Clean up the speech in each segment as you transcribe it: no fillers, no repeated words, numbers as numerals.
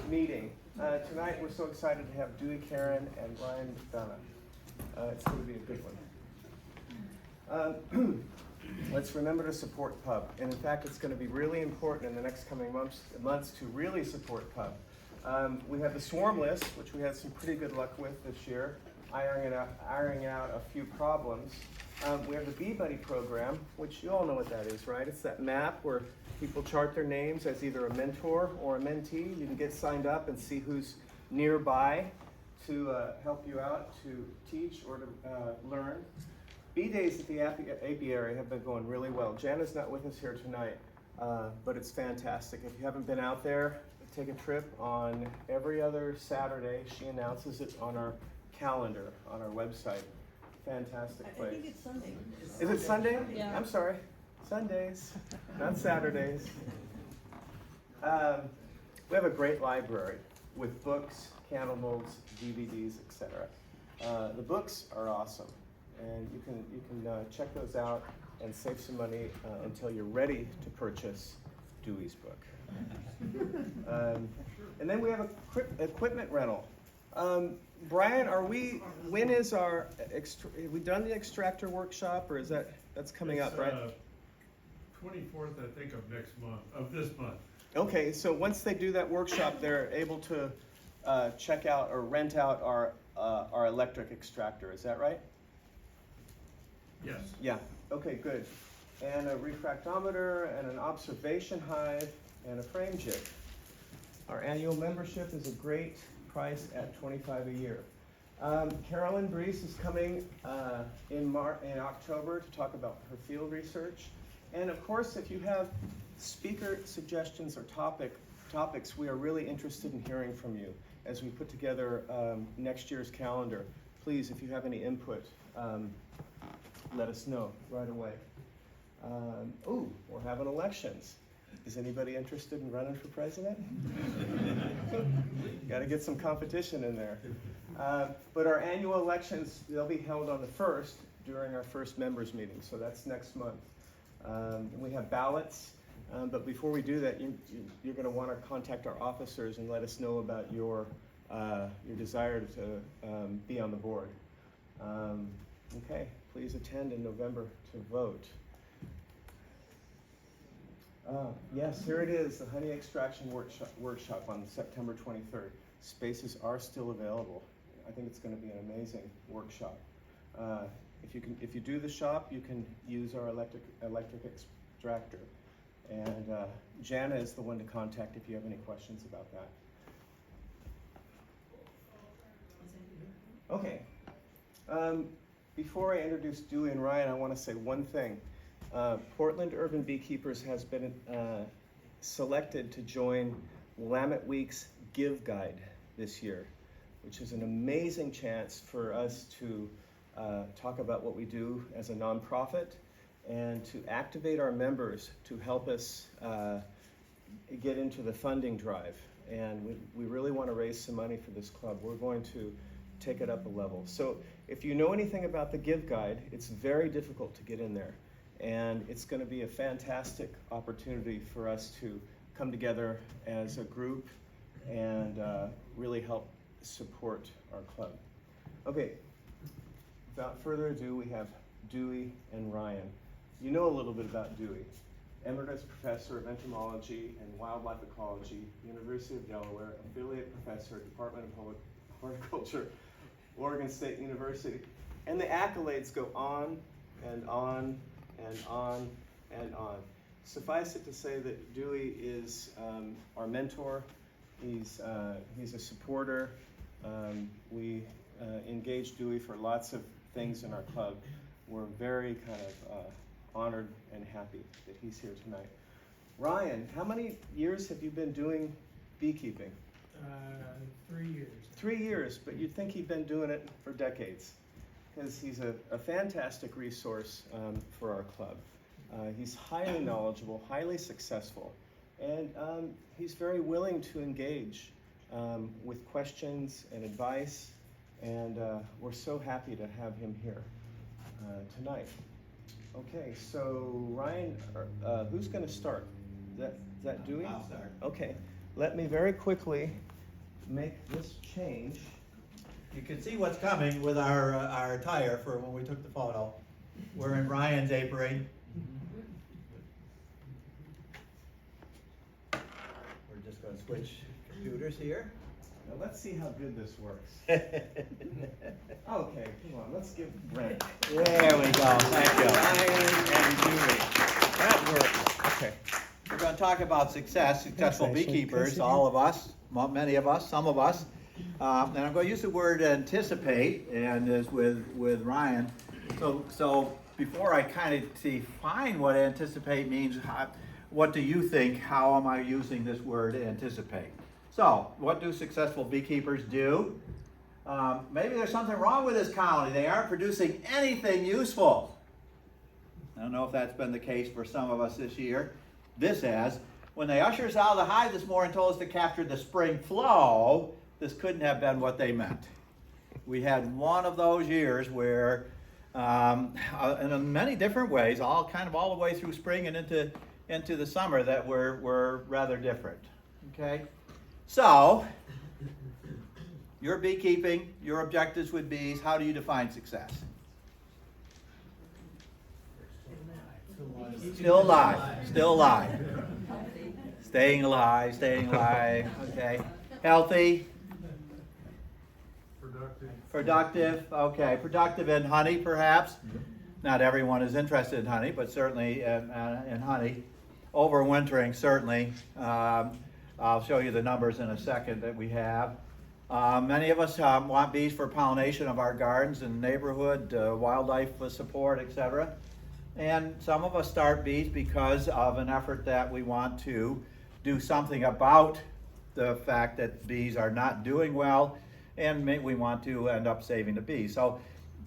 meeting. Tonight we're so excited to have Dewey Karen and Ryan McDonough. It's going to be a good one. Let's remember to support Pub. And in fact, it's going to be really important in the next coming months to really support Pub. We have the swarm list, which we had some pretty good luck with this year, ironing out a few problems. We have the Bee Buddy program, which you all know what that is, right? It's that map where people chart their names as either a mentor or a mentee. You can get signed up and see who's nearby to help you out to teach or to learn. Bee Days at the apiary have been going really well. Jana's not with us here tonight, but it's fantastic. If you haven't been out there, take a trip on every other Saturday. She announces it on our calendar, on our website. Fantastic place. I think it's Sunday. Is it Sunday? Yeah. I'm sorry. Sundays, not Saturdays. We have a great library with books, candle molds, DVDs, etc. The books are awesome, and you can check those out and save some money until you're ready to purchase Dewey's book. And then we have equipment rental. Brian, when is our, have we done the extractor workshop, or is that's coming up, right? 24th, I think, of this month. Okay, so once they do that workshop, they're able to check out or rent out our electric extractor, is that right? Yes. Yeah, okay, good. And a refractometer and an observation hive and a frame jig. Our annual membership is a great price at $25 a year. Carolyn Brees is coming in October to talk about her field research. And of course, if you have speaker suggestions or topics, we are really interested in hearing from you as we put together next year's calendar. Please, if you have any input, let us know right away. We're having elections. Is anybody interested in running for president? Got to get some competition in there. But our annual elections, they'll be held on the 1st during our first members meeting, so that's next month. We have ballots, but before we do that, you're going to want to contact our officers and let us know about your desire to be on the board. Okay, please attend in November to vote. Yes, here it is, the honey extraction workshop on September 23rd. Spaces are still available. I think it's going to be an amazing workshop. If you do the shop, you can use our electric extractor. And Jana is the one to contact if you have any questions about that. Okay. Before I introduce Dewey and Ryan, I want to say one thing. Portland Urban Beekeepers has been selected to join Willamette Week's Give Guide this year, which is an amazing chance for us to talk about what we do as a nonprofit and to activate our members to help us get into the funding drive. And we really want to raise some money for this club. We're going to take it up a level. So if you know anything about the Give Guide, it's very difficult to get in there. And it's going to be a fantastic opportunity for us to come together as a group and really help support our club. Okay, without further ado, we have Dewey and Ryan. You know a little bit about Dewey. Emeritus Professor of Entomology and Wildlife Ecology, University of Delaware, Affiliate Professor, Department of Horticulture, Oregon State University. And the accolades go on and on and on and on. Suffice it to say that Dewey is our mentor. He's a supporter. We engage Dewey for lots of things in our club. We're very kind of honored and happy that he's here tonight. Ryan, how many years have you been doing beekeeping? 3 years. 3 years, but you'd think he'd been doing it for decades, because he's a fantastic resource for our club. He's highly knowledgeable, highly successful, and he's very willing to engage with questions and advice, and we're so happy to have him here tonight. Okay, so Ryan, who's going to start? Is that Dewey? I'll start. Okay, let me very quickly make this change. You can see what's coming with our attire for when we took the photo. We're in Ryan's apron. We're just going to switch computers here. Now let's see how good this works. Okay, come on, let's give Brent. There we go. Thank you. Ryan and Julie. That works. Okay. We're going to talk about success, successful Thanks, Ashley. beekeepers, Can I sit all of us, many of us, some of us. And I'm going to use the word anticipate, and as with Ryan. So before I kind of define what anticipate means, what do you think? How am I using this word anticipate? So, what do successful beekeepers do? Maybe there's something wrong with this colony. They aren't producing anything useful. I don't know if that's been the case for some of us this year. This has. When they ushered us out of the hive this morning and told us to capture the spring flow, this couldn't have been what they meant. We had one of those years where, in many different ways, all the way through spring and into the summer, that were rather different. Okay? So, your beekeeping, your objectives with bees, how do you define success? Still alive, still alive. Staying alive, okay. Healthy, productive, okay. Productive in honey, perhaps. Not everyone is interested in honey, but certainly in honey. Overwintering, certainly. I'll show you the numbers in a second that we have. Many of us want bees for pollination of our gardens and neighborhood, wildlife support, etc. And some of us start bees because of an effort that we want to do something about the fact that bees are not doing well, and we want to end up saving the bees. So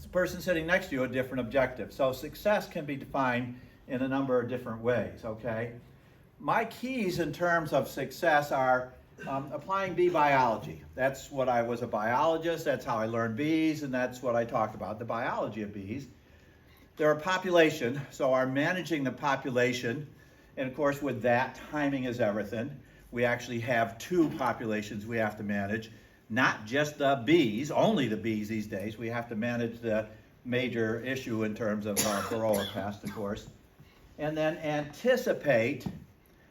the person sitting next to you, a different objective. So success can be defined in a number of different ways, okay? My keys in terms of success are applying bee biology. That's what I was a biologist, that's how I learned bees, and that's what I talked about, the biology of bees. They're a population, so our managing the population, and of course with that, timing is everything. We actually have two populations we have to manage, not just the bees, only the bees these days. We have to manage the major issue in terms of varroa pest, of course. And then anticipate.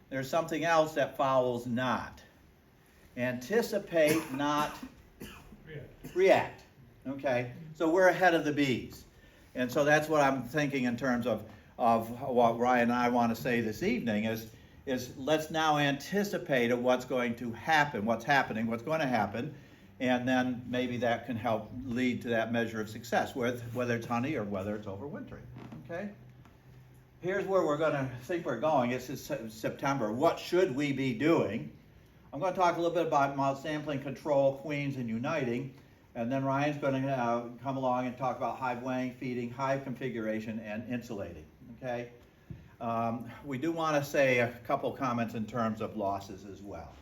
There's something else that follows not. Anticipate, not react. Okay? So we're ahead of the bees. And so that's what I'm thinking in terms of what Ryan and I want to say this evening is let's now anticipate of what's going to happen, what's happening, what's going to happen, and then maybe that can help lead to that measure of success, whether it's honey or whether it's overwintering. Okay? Here's where we're going to think we're going. It's September. What should we be doing? I'm going to talk a little bit about sampling, control, queens, and uniting. And then Ryan's going to come along and talk about hive weighing, feeding, hive configuration, and insulating. Okay? We do want to say a couple comments in terms of losses as well.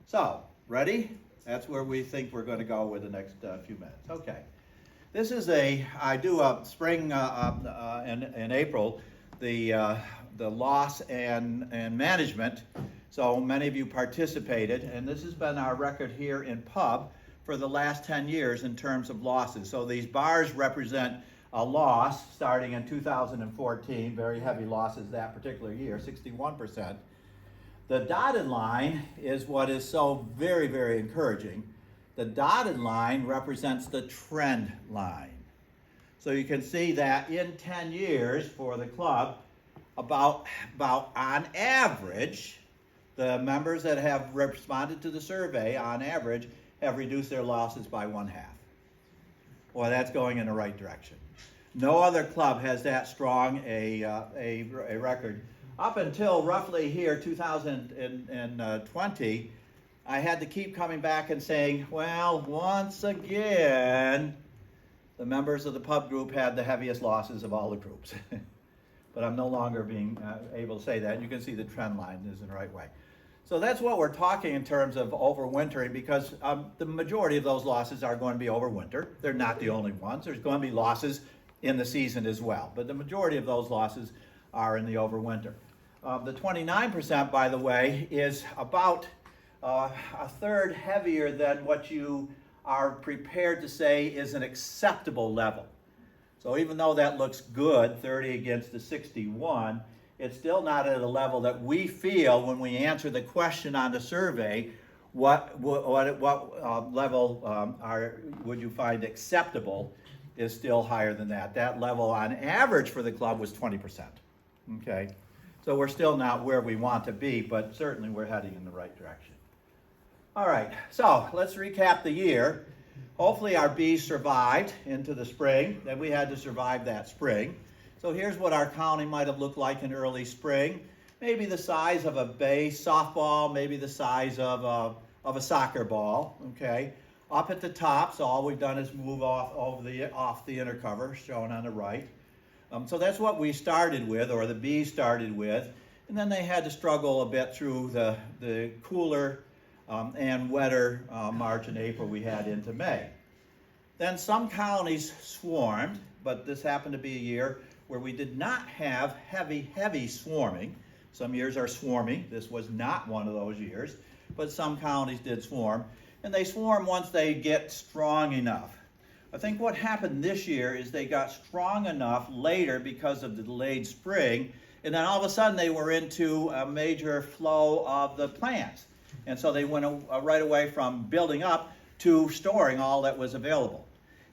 So, ready? That's where we think we're going to go with the next few minutes. Okay. This is I do a spring in April, the loss and management. So many of you participated, and this has been our record here in Pub for the last 10 years in terms of losses. So these bars represent a loss starting in 2014, very heavy losses that particular year, 61%. The dotted line is what is so very, very encouraging. The dotted line represents the trend line. So you can see that in 10 years for the club, about on average, the members that have responded to the survey, on average, have reduced their losses by 1/2. Well, that's going in the right direction. No other club has that strong a record. Up until roughly here, 2020, I had to keep coming back and saying, well, once again, the members of the Pub group had the heaviest losses of all the groups. But I'm no longer being able to say that. You can see the trend line is in the right way. So that's what we're talking in terms of overwintering, because the majority of those losses are going to be overwinter. They're not the only ones. There's going to be losses in the season as well, but the majority of those losses are in the overwinter. The 29%, by the way, is about a third heavier than what you are prepared to say is an acceptable level. So even though that looks good, 30 against the 61, it's still not at a level that we feel when we answer the question on the survey, what level would you find acceptable is still higher than that. That level on average for the club was 20%. Okay, so we're still not where we want to be, but certainly we're heading in the right direction. All right, so let's recap the year. Hopefully our bees survived into the spring, then we had to survive that spring. So here's what our colony might have looked like in early spring. Maybe the size of a base softball, maybe the size of a soccer ball, okay? Up at the top, so all we've done is move off the inner cover, shown on the right. So that's what we started with, or the bees started with, and then they had to struggle a bit through the cooler and wetter March and April we had into May. Then some colonies swarmed, but this happened to be a year where we did not have heavy swarming. Some years are swarmy. This was not one of those years, but some colonies did swarm, and they swarm once they get strong enough. I think what happened this year is they got strong enough later because of the delayed spring, and then all of a sudden they were into a major flow of the plants. And so they went right away from building up to storing all that was available.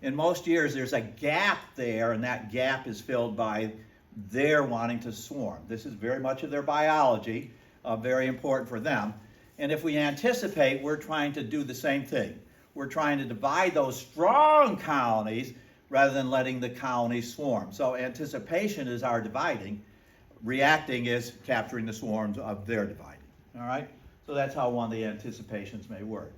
In most years, there's a gap there, and that gap is filled by their wanting to swarm. This is very much of their biology, very important for them. And if we anticipate, we're trying to do the same thing. We're trying to divide those strong colonies rather than letting the colonies swarm. So anticipation is our dividing. Reacting is capturing the swarms of their dividing. All right? So that's how one of the anticipations may work.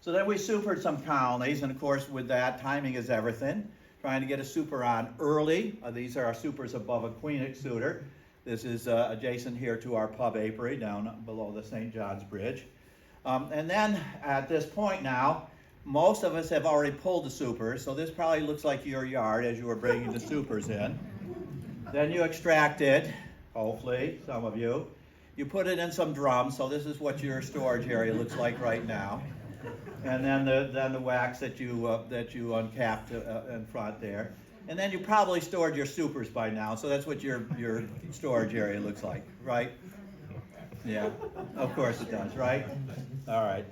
So then we supered some colonies, and of course with that, timing is everything. Trying to get a super on early. These are our supers above a queen exuder. This is adjacent here to our pub apiary down below the St. John's Bridge. And then at this point now, most of us have already pulled the supers, so this probably looks like your yard as you were bringing the supers in. Then you extract it, hopefully, some of you. You put it in some drums, so this is what your storage area looks like right now. And then the wax that you uncapped in front there. And then you probably stored your supers by now, so that's what your storage area looks like, right? Yeah, of course it does, right? All right.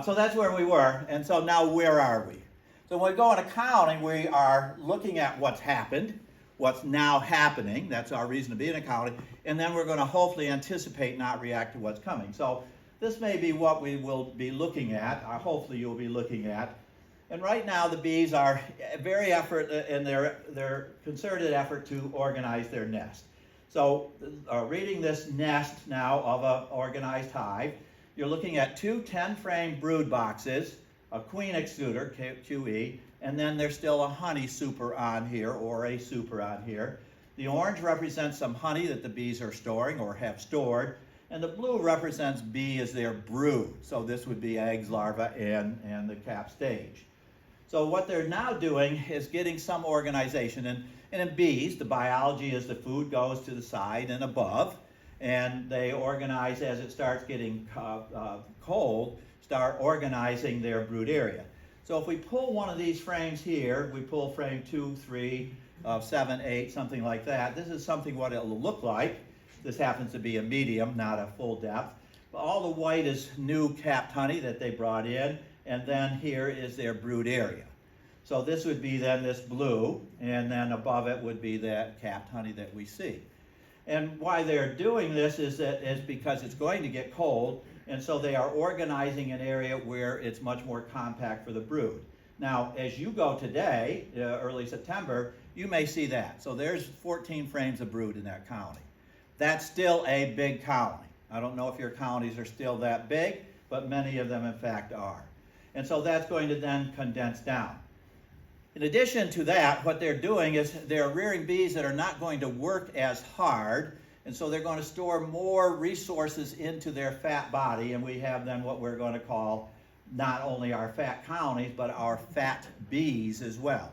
So that's where we were, and so now where are we? So when we go into counting, we are looking at what's happened, what's now happening. That's our reason to be in accounting. And then we're going to hopefully anticipate, not react to what's coming. So this may be what we will be looking at, or hopefully you'll be looking at. And right now the bees are very effort in their concerted effort to organize their nest. So reading this nest now of an organized hive, you're looking at two 10-frame brood boxes, a queen exuder, QE, and then there's still a honey super on here, or a super on here. The orange represents some honey that the bees are storing or have stored, and the blue represents bee as their brood. So this would be eggs, larvae, and the cap stage. So what they're now doing is getting some organization. And in bees, the biology is the food goes to the side and above, and they organize as it starts getting cold, start organizing their brood area. So if we pull one of these frames here, we pull frame 2, 3, 7, 8, something like that. This is something what it'll look like. This happens to be a medium, not a full depth. But all the white is new capped honey that they brought in, and then here is their brood area. So this would be then this blue, and then above it would be that capped honey that we see. And why they're doing this is because it's going to get cold, and so they are organizing an area where it's much more compact for the brood. Now, as you go today, early September, you may see that. So there's 14 frames of brood in that colony. That's still a big colony. I don't know if your colonies are still that big, but many of them in fact are. And so that's going to then condense down. In addition to that, what they're doing is they're rearing bees that are not going to work as hard, and so they're going to store more resources into their fat body, and we have then what we're going to call not only our fat colonies, but our fat bees as well.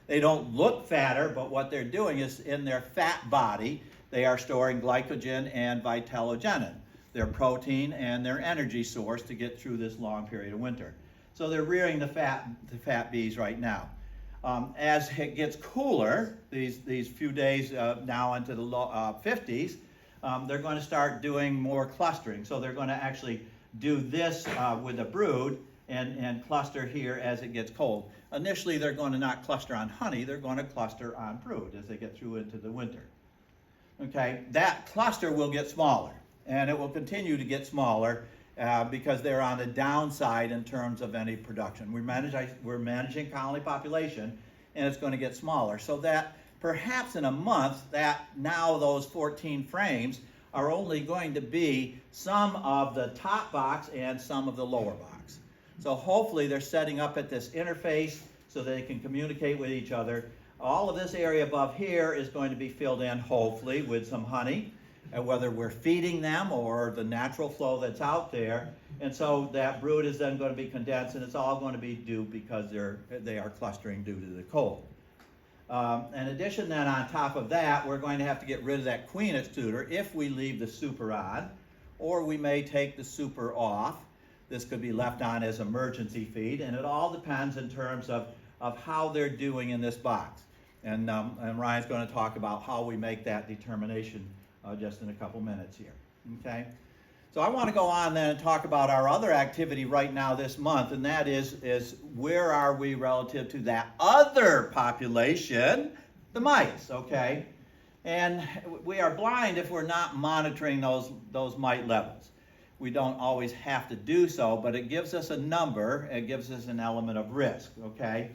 They don't look fatter, but what they're doing is in their fat body, they are storing glycogen and vitellogenin. their protein and their energy source to get through this long period of winter. So they're rearing the fat bees right now. As it gets cooler, these few days now into the low 50s, they're going to start doing more clustering. So they're going to actually do this with a brood and cluster here as it gets cold. Initially, they're going to not cluster on honey, they're going to cluster on brood as they get through into the winter. Okay, that cluster will get smaller, and it will continue to get smaller because they're on the downside in terms of any production. We're managing colony population, and it's going to get smaller. So that perhaps in a month, that now those 14 frames are only going to be some of the top box and some of the lower box. So hopefully they're setting up at this interface so they can communicate with each other. All of this area above here is going to be filled in, hopefully, with some honey, and whether we're feeding them or the natural flow that's out there. And so that brood is then going to be condensed, and it's all going to be due because they are clustering due to the cold. In addition then, on top of that, we're going to have to get rid of that queen extruder if we leave the super on, or we may take the super off. This could be left on as emergency feed, and it all depends in terms of how they're doing in this box. And Ryan's going to talk about how we make that determination just in a couple minutes here. Okay? So I want to go on then and talk about our other activity right now this month, and that is where are we relative to that other population, the mites, okay? And we are blind if we're not monitoring those mite levels. We don't always have to do so, but it gives us a number, it gives us an element of risk, okay?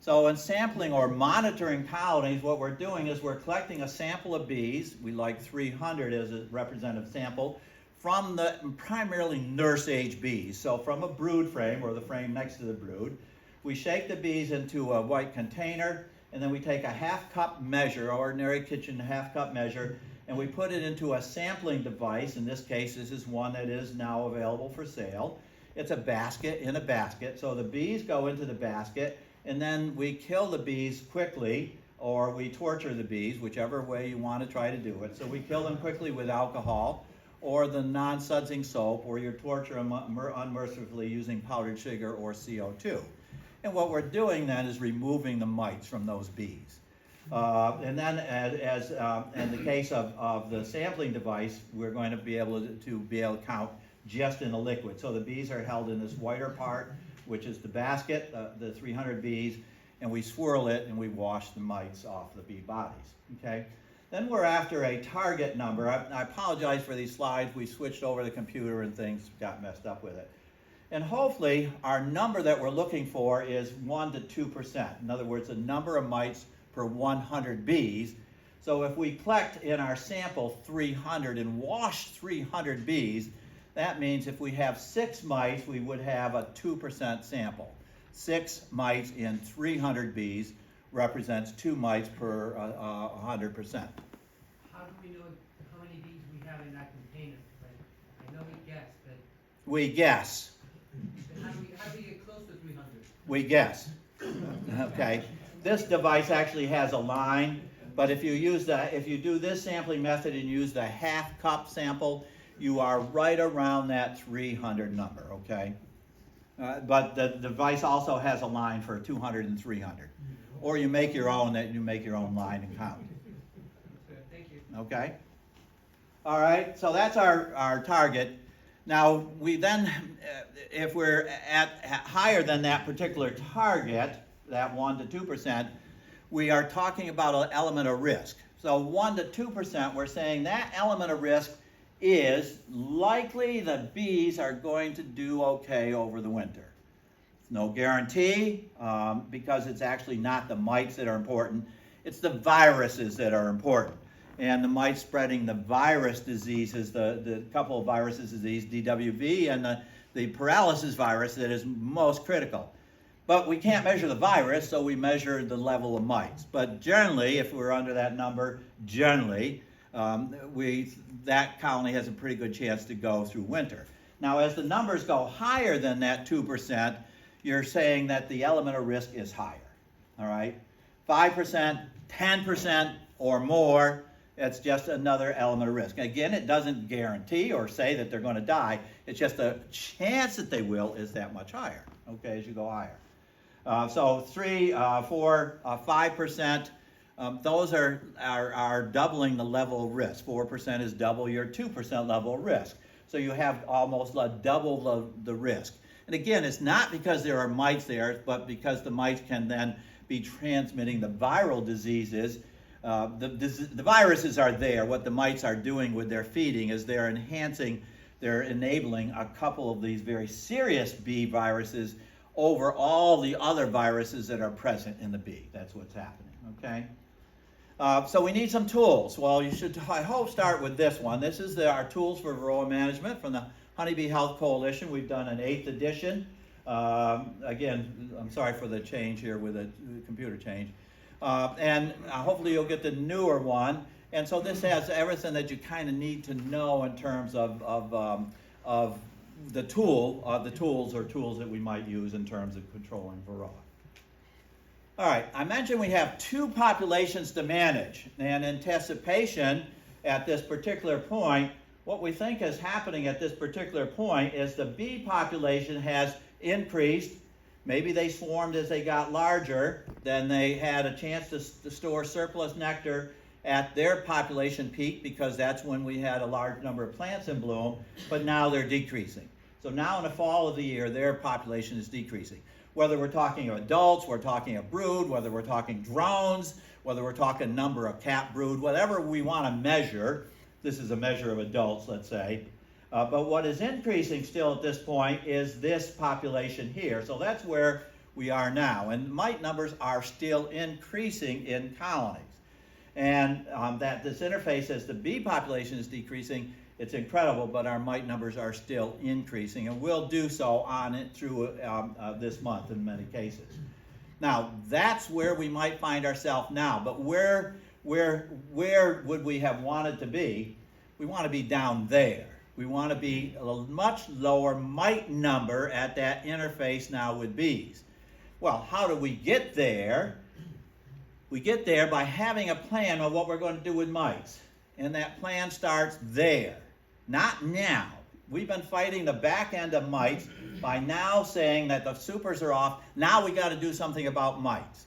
So in sampling or monitoring colonies, what we're doing is we're collecting a sample of bees. We like 300 as a representative sample from the primarily nurse age bees. So from a brood frame or the frame next to the brood, we shake the bees into a white container, and then we take a half-cup measure, ordinary kitchen half-cup measure, and we put it into a sampling device. In this case, this is one that is now available for sale. It's a basket in a basket. So the bees go into the basket, and then we kill the bees quickly, or we torture the bees, whichever way you want to try to do it. So we kill them quickly with alcohol, or the non-sudsing soap, or you torture them unmercifully using powdered sugar or CO2. And what we're doing then is removing the mites from those bees. And then as in the case of the sampling device, we're going to be able to count just in the liquid. So the bees are held in this whiter part, which is the basket, the 300 bees, and we swirl it and we wash the mites off the bee bodies, okay? Then we're after a target number. I apologize for these slides. We switched over the computer and things got messed up with it. And hopefully our number that we're looking for is 1 to 2%. In other words, the number of mites per 100 bees. So if we collect in our sample 300 and wash 300 bees, that means if we have 6 mites, we would have a 2% sample. 6 mites in 300 bees represents 2 mites per 100%. How do we know how many bees we have in that container? Like, I know we guess, but We guess. how do we get close to 300? We guess. Okay. This device actually has a line, but if you do this sampling method and use the half cup sample, you are right around that 300 number, okay? But the device also has a line for 200 and 300. Or you make your own line and count. Thank you. Okay? All right, so that's our target. Now, we then, if we're at higher than that particular target, that 1 to 2%, we are talking about an element of risk. So 1 to 2%, we're saying that element of risk is likely the bees are going to do okay over the winter. No guarantee, because it's actually not the mites that are important, it's the viruses that are important. And the mites spreading the virus diseases, the couple of viruses disease, DWV, and the paralysis virus that is most critical. But we can't measure the virus, so we measure the level of mites. But generally, if we're under that number, generally, that colony has a pretty good chance to go through winter. Now, as the numbers go higher than that 2%, you're saying that the element of risk is higher, all right? 5%, 10% or more, It's just another element of risk. Again, it doesn't guarantee or say that they're going to die. It's just the chance that they will is that much higher, okay, as you go higher. So 3, 4, 5%, those are doubling the level of risk. 4% is double your 2% level of risk. So you have almost double the risk. And again, it's not because there are mites there, but because the mites can then be transmitting the viral diseases. The viruses are there. What the mites are doing with their feeding is they're enabling a couple of these very serious bee viruses over all the other viruses that are present in the bee. That's what's happening, okay? So we need some tools. Well, you should, I hope, start with this one. This is our tools for varroa management from the Honeybee Health Coalition. We've done an 8th edition. Again, I'm sorry for the change here with the computer change. And hopefully you'll get the newer one. And so this has everything that you kind of need to know in terms of the tools that we might use in terms of controlling varroa. All right, I mentioned we have 2 populations to manage. And in anticipation at this particular point, what we think is happening at this particular point is the bee population has increased. Maybe they swarmed as they got larger, then they had a chance to store surplus nectar at their population peak because that's when we had a large number of plants in bloom, but now they're decreasing. So now in the fall of the year, their population is decreasing. Whether we're talking of adults, we're talking of brood, whether we're talking drones, whether we're talking number of cap brood, whatever we want to measure, this is a measure of adults, let's say. But what is increasing still at this point is this population here. So that's where we are now. And mite numbers are still increasing in colonies. And that this interface as the bee population is decreasing, it's incredible, but our mite numbers are still increasing. And will do so on it through this month in many cases. Now, that's where we might find ourselves now. But where would we have wanted to be? We want to be down there. We want to be a much lower mite number at that interface now with bees. Well, how do we get there? We get there by having a plan of what we're going to do with mites. And that plan starts there, not now. We've been fighting the back end of mites by now saying that the supers are off. Now we got to do something about mites.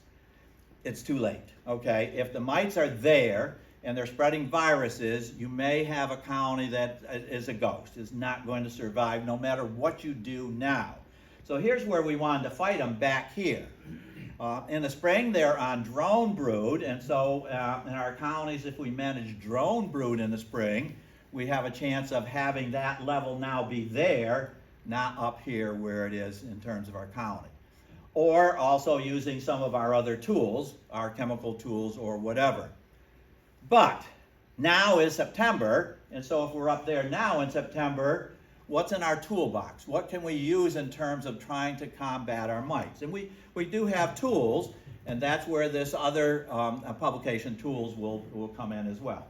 It's too late, okay? If the mites are there, and they're spreading viruses, you may have a colony that is a ghost, is not going to survive no matter what you do now. So here's where we wanted to fight them back here. In the spring, they're on drone brood, and so in our colonies, if we manage drone brood in the spring, we have a chance of having that level now be there, not up here where it is in terms of our colony. Or also using some of our other tools, our chemical tools or whatever. But now is September, and so if we're up there now in September, what's in our toolbox? What can we use in terms of trying to combat our mites? And we do have tools, and that's where this other publication tools will come in as well.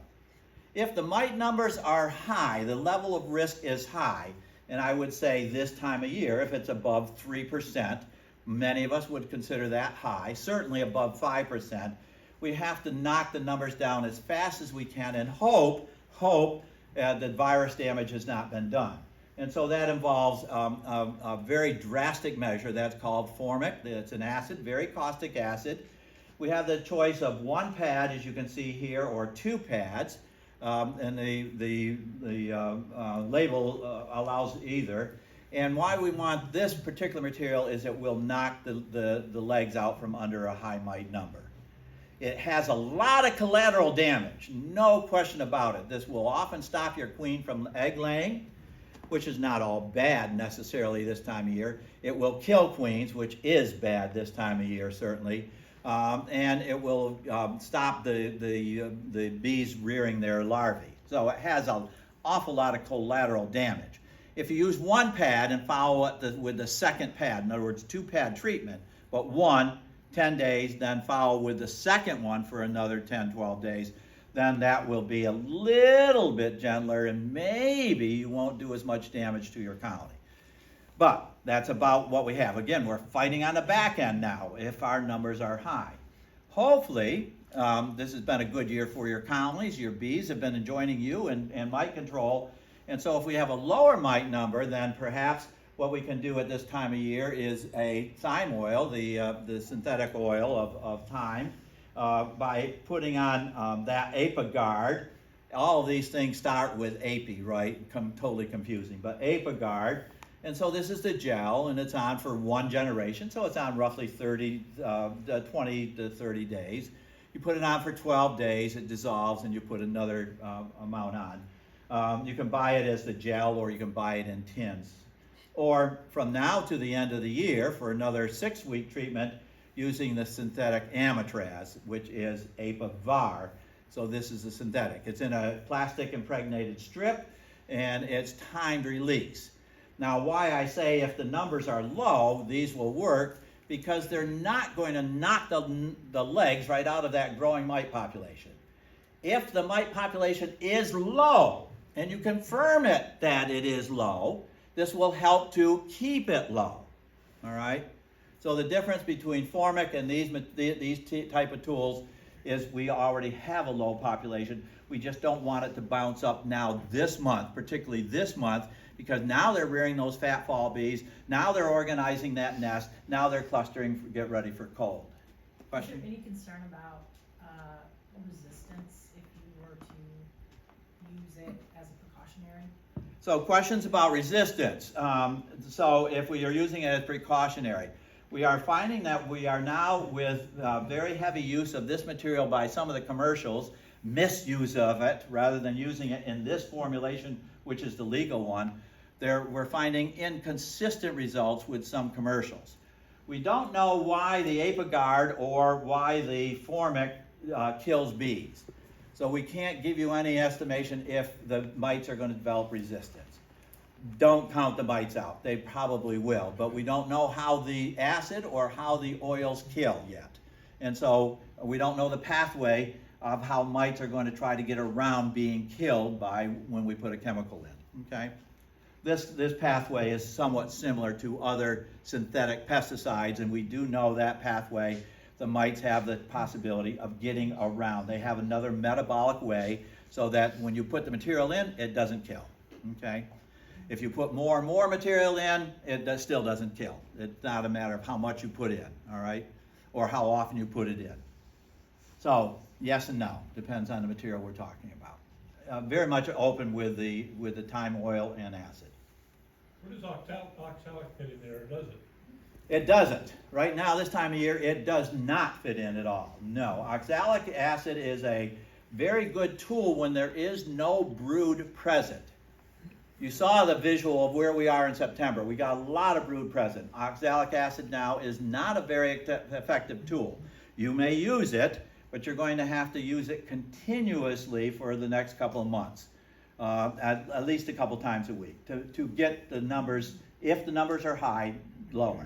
If the mite numbers are high, the level of risk is high, and I would say this time of year, if it's above 3%, many of us would consider that high, certainly above 5%, we have to knock the numbers down as fast as we can and hope that virus damage has not been done. And so that involves a very drastic measure that's called formic. It's an acid, very caustic acid. We have the choice of 1 pad, as you can see here, or 2 pads. And the label allows either. And why we want this particular material is it will knock the legs out from under a high mite number. It has a lot of collateral damage, no question about it. This will often stop your queen from egg laying, which is not all bad necessarily this time of year. It will kill queens, which is bad this time of year certainly. And it will stop the bees rearing their larvae. So it has an awful lot of collateral damage. If you use 1 pad and follow it with the 2nd pad, in other words, 2-pad treatment, but 1, 10 days, then follow with the 2nd one for another 10, 12 days, then that will be a little bit gentler and maybe you won't do as much damage to your colony. But that's about what we have. Again, we're fighting on the back end now if our numbers are high. Hopefully, This has been a good year for your colonies. Your bees have been joining you in mite control. And so if we have a lower mite number, then perhaps what we can do at this time of year is a thyme oil, the synthetic oil of thyme, by putting on that Apiguard. All of these things start with Api, right? Totally confusing, but Apiguard. And so this is the gel, and it's on for one generation, so it's on roughly 20 to 30 days. You put it on for 12 days, it dissolves, and you put another amount on. You can buy it as the gel, or you can buy it in tins. Or from now to the end of the year, for another 6-week treatment, using the synthetic Amatraz, which is Apivar. So this is a synthetic. It's in a plastic impregnated strip, and it's timed release. Now, why I say if the numbers are low, these will work, because they're not going to knock the legs right out of that growing mite population. If the mite population is low, and you confirm it that it is low, this will help to keep it low, all right? So the difference between Formic and these type of tools is we already have a low population. We just don't want it to bounce up now this month, particularly this month, because now they're rearing those fat fall bees, now they're organizing that nest, now they're clustering, get ready for cold. Question? Is there any concern about resistance if you were to use it as a precautionary? So questions about resistance. So if we are using it as precautionary, we are finding that we are now with very heavy use of this material by some of the commercials, misuse of it rather than using it in this formulation, which is the legal one. We're finding inconsistent results with some commercials. We don't know why the Apiguard or why the Formic kills bees. So we can't give you any estimation if the mites are going to develop resistance. Don't count the mites out. They probably will, but we don't know how the acid or how the oils kill yet. And so we don't know the pathway of how mites are going to try to get around being killed by when we put a chemical in, okay? This pathway is somewhat similar to other synthetic pesticides, and we do know that pathway, the mites have the possibility of getting around. They have another metabolic way so that when you put the material in, it doesn't kill, okay? If you put more and more material in, it still doesn't kill. It's not a matter of how much you put in, all right? Or how often you put it in. So, yes and no, depends on the material we're talking about. Very much open with the thyme oil and acid. Where does oxalic fit in there, or does it? It doesn't. Right now, this time of year, it does not fit in at all. No, oxalic acid is a very good tool when there is no brood present. You saw the visual of where we are in September. We got a lot of brood present. Oxalic acid now is not a very effective tool. You may use it, but you're going to have to use it continuously for the next couple of months, at least a couple times a week, to get the numbers, if the numbers are high, lower.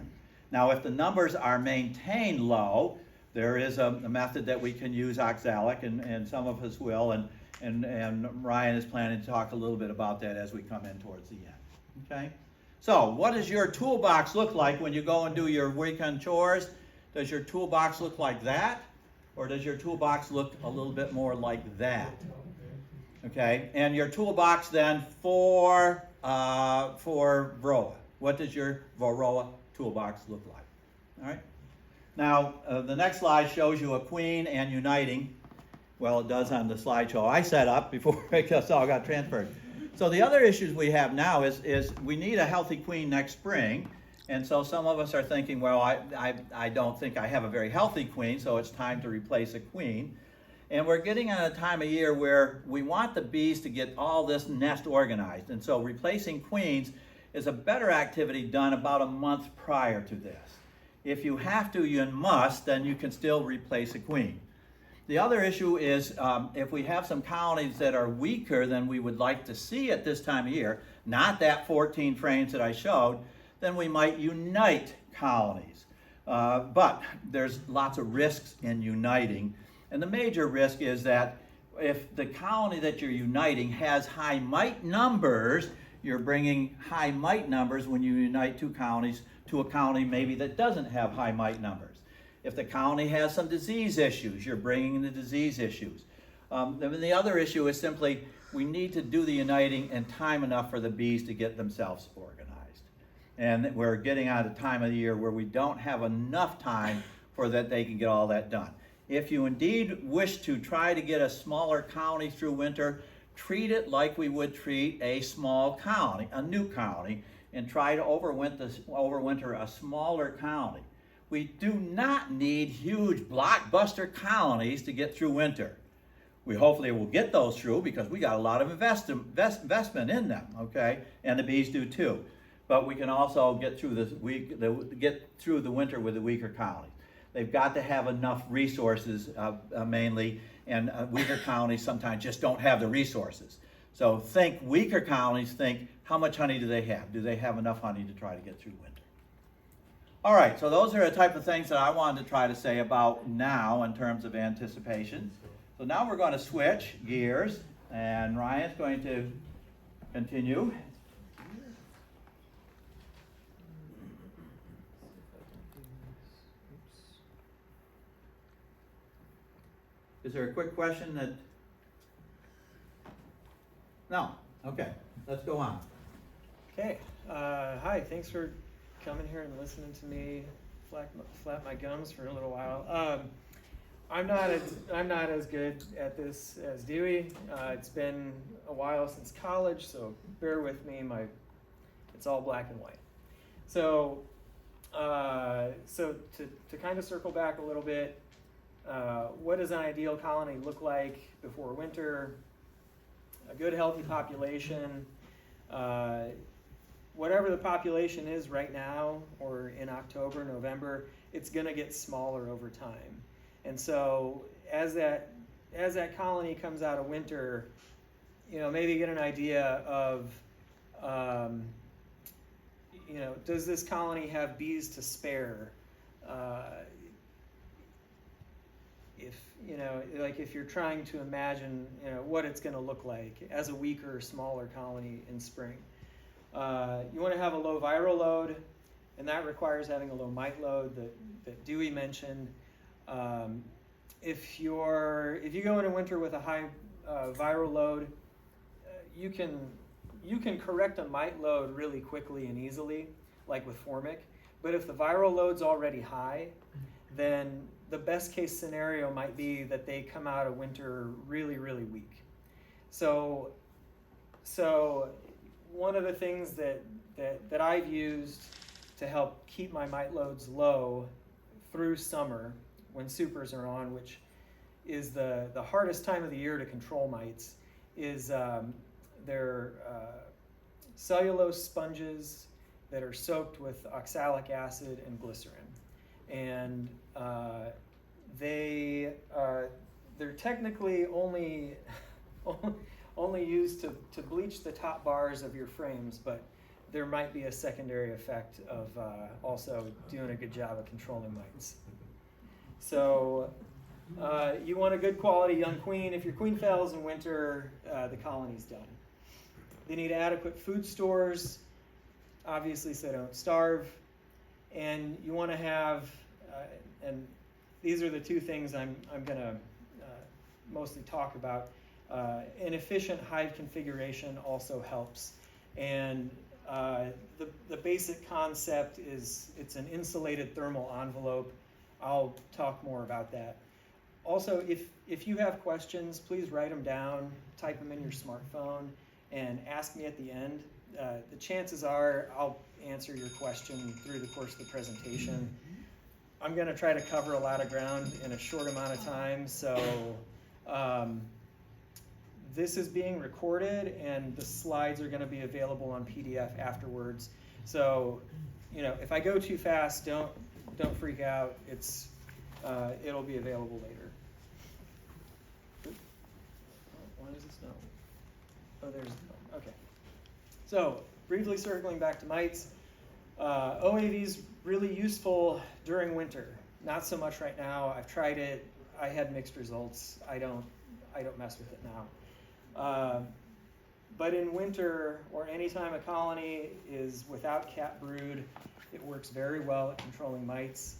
Now, if the numbers are maintained low, there is a method that we can use oxalic, and some of us will, and Ryan is planning to talk a little bit about that as we come in towards the end, okay? So, what does your toolbox look like when you go and do your weekend chores? Does your toolbox look like that? Or does your toolbox look a little bit more like that? Okay, and your toolbox then for Varroa. What does your Varroa toolbox look like? All right. Now, the next slide shows you a queen and uniting. Well, it does on the slideshow I set up before it all got transferred. So the other issues we have now is we need a healthy queen next spring. And so some of us are thinking, well, I don't think I have a very healthy queen, so it's time to replace a queen. And we're getting at a time of year where we want the bees to get all this nest organized. And so replacing queens is a better activity done about a month prior to this. If you have to, you must, then you can still replace a queen. The other issue is if we have some colonies that are weaker than we would like to see at this time of year, not that 14 frames that I showed, then we might unite colonies. But there's lots of risks in uniting. And the major risk is that if the colony that you're uniting has high mite numbers, you're bringing high mite numbers when you unite two colonies to a colony maybe that doesn't have high mite numbers. If the colony has some disease issues, you're bringing in the disease issues. Then the other issue is simply we need to do the uniting in time enough for the bees to get themselves organized. And we're getting out of the time of the year where we don't have enough time for that they can get all that done. If you indeed wish to try to get a smaller colony through winter, treat it like we would treat a small colony, a new colony, and try to overwinter a smaller colony. We do not need huge blockbuster colonies to get through winter. We hopefully will get those through because we got a lot of investment in them, okay? And the bees do too. But we can also get through the winter with the weaker colonies. They've got to have enough resources mainly, and weaker colonies sometimes just don't have the resources. So think weaker colonies, think how much honey do they have? Do they have enough honey to try to get through winter? All right, so those are the type of things that I wanted to try to say about now in terms of anticipation. So now we're going to switch gears, and Ryan's going to continue. Is there a quick question that? No. Okay. Let's go on. Okay. Hi. Thanks for coming here and listening to me flap my gums for a little while. I'm not as good at this as Dewey. It's been a while since college, so bear with me. It's all black and white. So to kind of circle back a little bit. What does an ideal colony look like before winter? A good healthy population. Whatever the population is right now or in October, November, it's going to get smaller over time. And so as that colony comes out of winter, maybe get an idea of, does this colony have bees to spare? If you're trying to imagine, what it's going to look like as a weaker, smaller colony in spring. You want to have a low viral load, and that requires having a low mite load that Dewey mentioned. If you go into winter with a high viral load, you can correct a mite load really quickly and easily, like with formic. But if the viral load's already high, then the best case scenario might be that they come out of winter really, really weak. So one of the things that I've used to help keep my mite loads low through summer when supers are on, which is the hardest time of the year to control mites, is they're cellulose sponges that are soaked with oxalic acid and glycerin. And they're technically only used to bleach the top bars of your frames, but there might be a secondary effect of also doing a good job of controlling mites. So you want a good quality young queen. If your queen fails in winter, the colony's done. They need adequate food stores, obviously, so they don't starve. And you want to have, and these are the two things I'm going to mostly talk about. An efficient hive configuration also helps. And the basic concept is it's an insulated thermal envelope. I'll talk more about that. Also, if you have questions, please write them down, type them in your smartphone, and ask me at the end. The chances are I'll answer your question through the course of the presentation. I'm going to try to cover a lot of ground in a short amount of time, so this is being recorded and the slides are going to be available on PDF afterwards. So, if I go too fast, don't freak out. It'll be available later. Why is this no? Oh, there's no. Okay. So, briefly circling back to mites, OAV's really useful during winter. Not so much right now. I've tried it. I had mixed results. I don't mess with it now. But in winter, or anytime a colony is without cat brood, it works very well at controlling mites.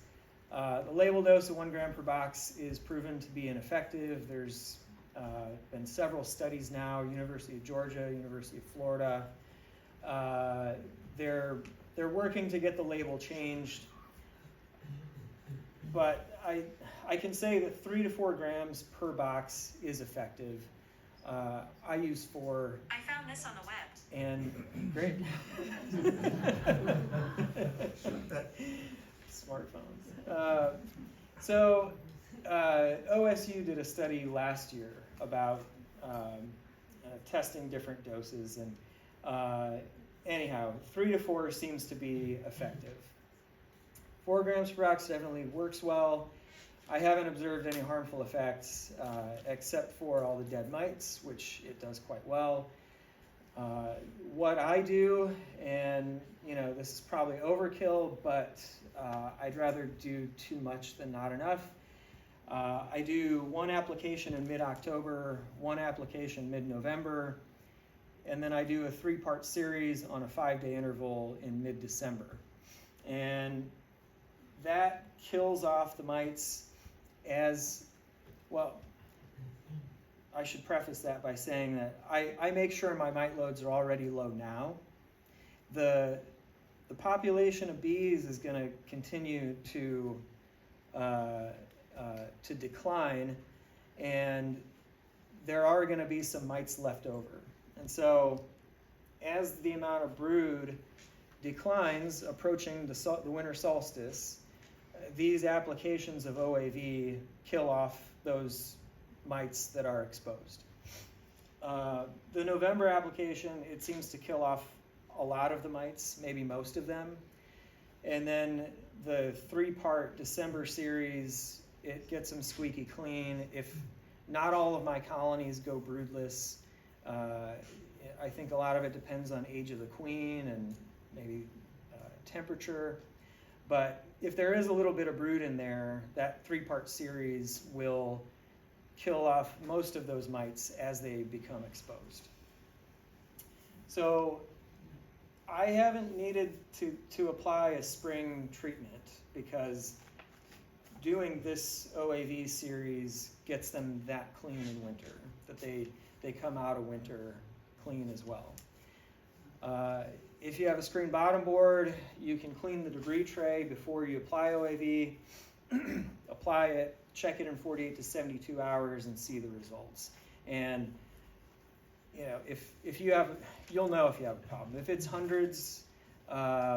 The label dose of 1 gram per box is proven to be ineffective. There's been several studies now, University of Georgia, University of Florida. They're working to get the label changed, but I can say that 3 to 4 grams per box is effective. I use 4. I found this on the web. And great. Smartphones. OSU did a study last year about testing different doses, and anyhow, 3 to 4 seems to be effective. 4 grams per box definitely works well. I haven't observed any harmful effects except for all the dead mites, which it does quite well. What I do, and this is probably overkill, but I'd rather do too much than not enough. I do 1 application in mid-October, 1 application mid-November, and then I do a 3-part series on a 5-day interval in mid-December. And that kills off the mites as well. I should preface that by saying that I make sure my mite loads are already low now. The population of bees is going to continue to decline, and there are going to be some mites left over. And so as the amount of brood declines approaching the winter solstice, these applications of OAV kill off those mites that are exposed. The November application, it seems to kill off a lot of the mites, maybe most of them. And then the 3-part December series, it gets them squeaky clean. If not all of my colonies go broodless, I think a lot of it depends on age of the queen and maybe temperature. But if there is a little bit of brood in there, that 3-part series will kill off most of those mites as they become exposed. So I haven't needed to apply a spring treatment because doing this OAV series gets them that clean in winter, that they come out of winter clean as well. If you have a screen bottom board, you can clean the debris tray before you apply OAV, apply it, check it in 48 to 72 hours and see the results. And if you have, you'll know if you have a problem. If it's hundreds, that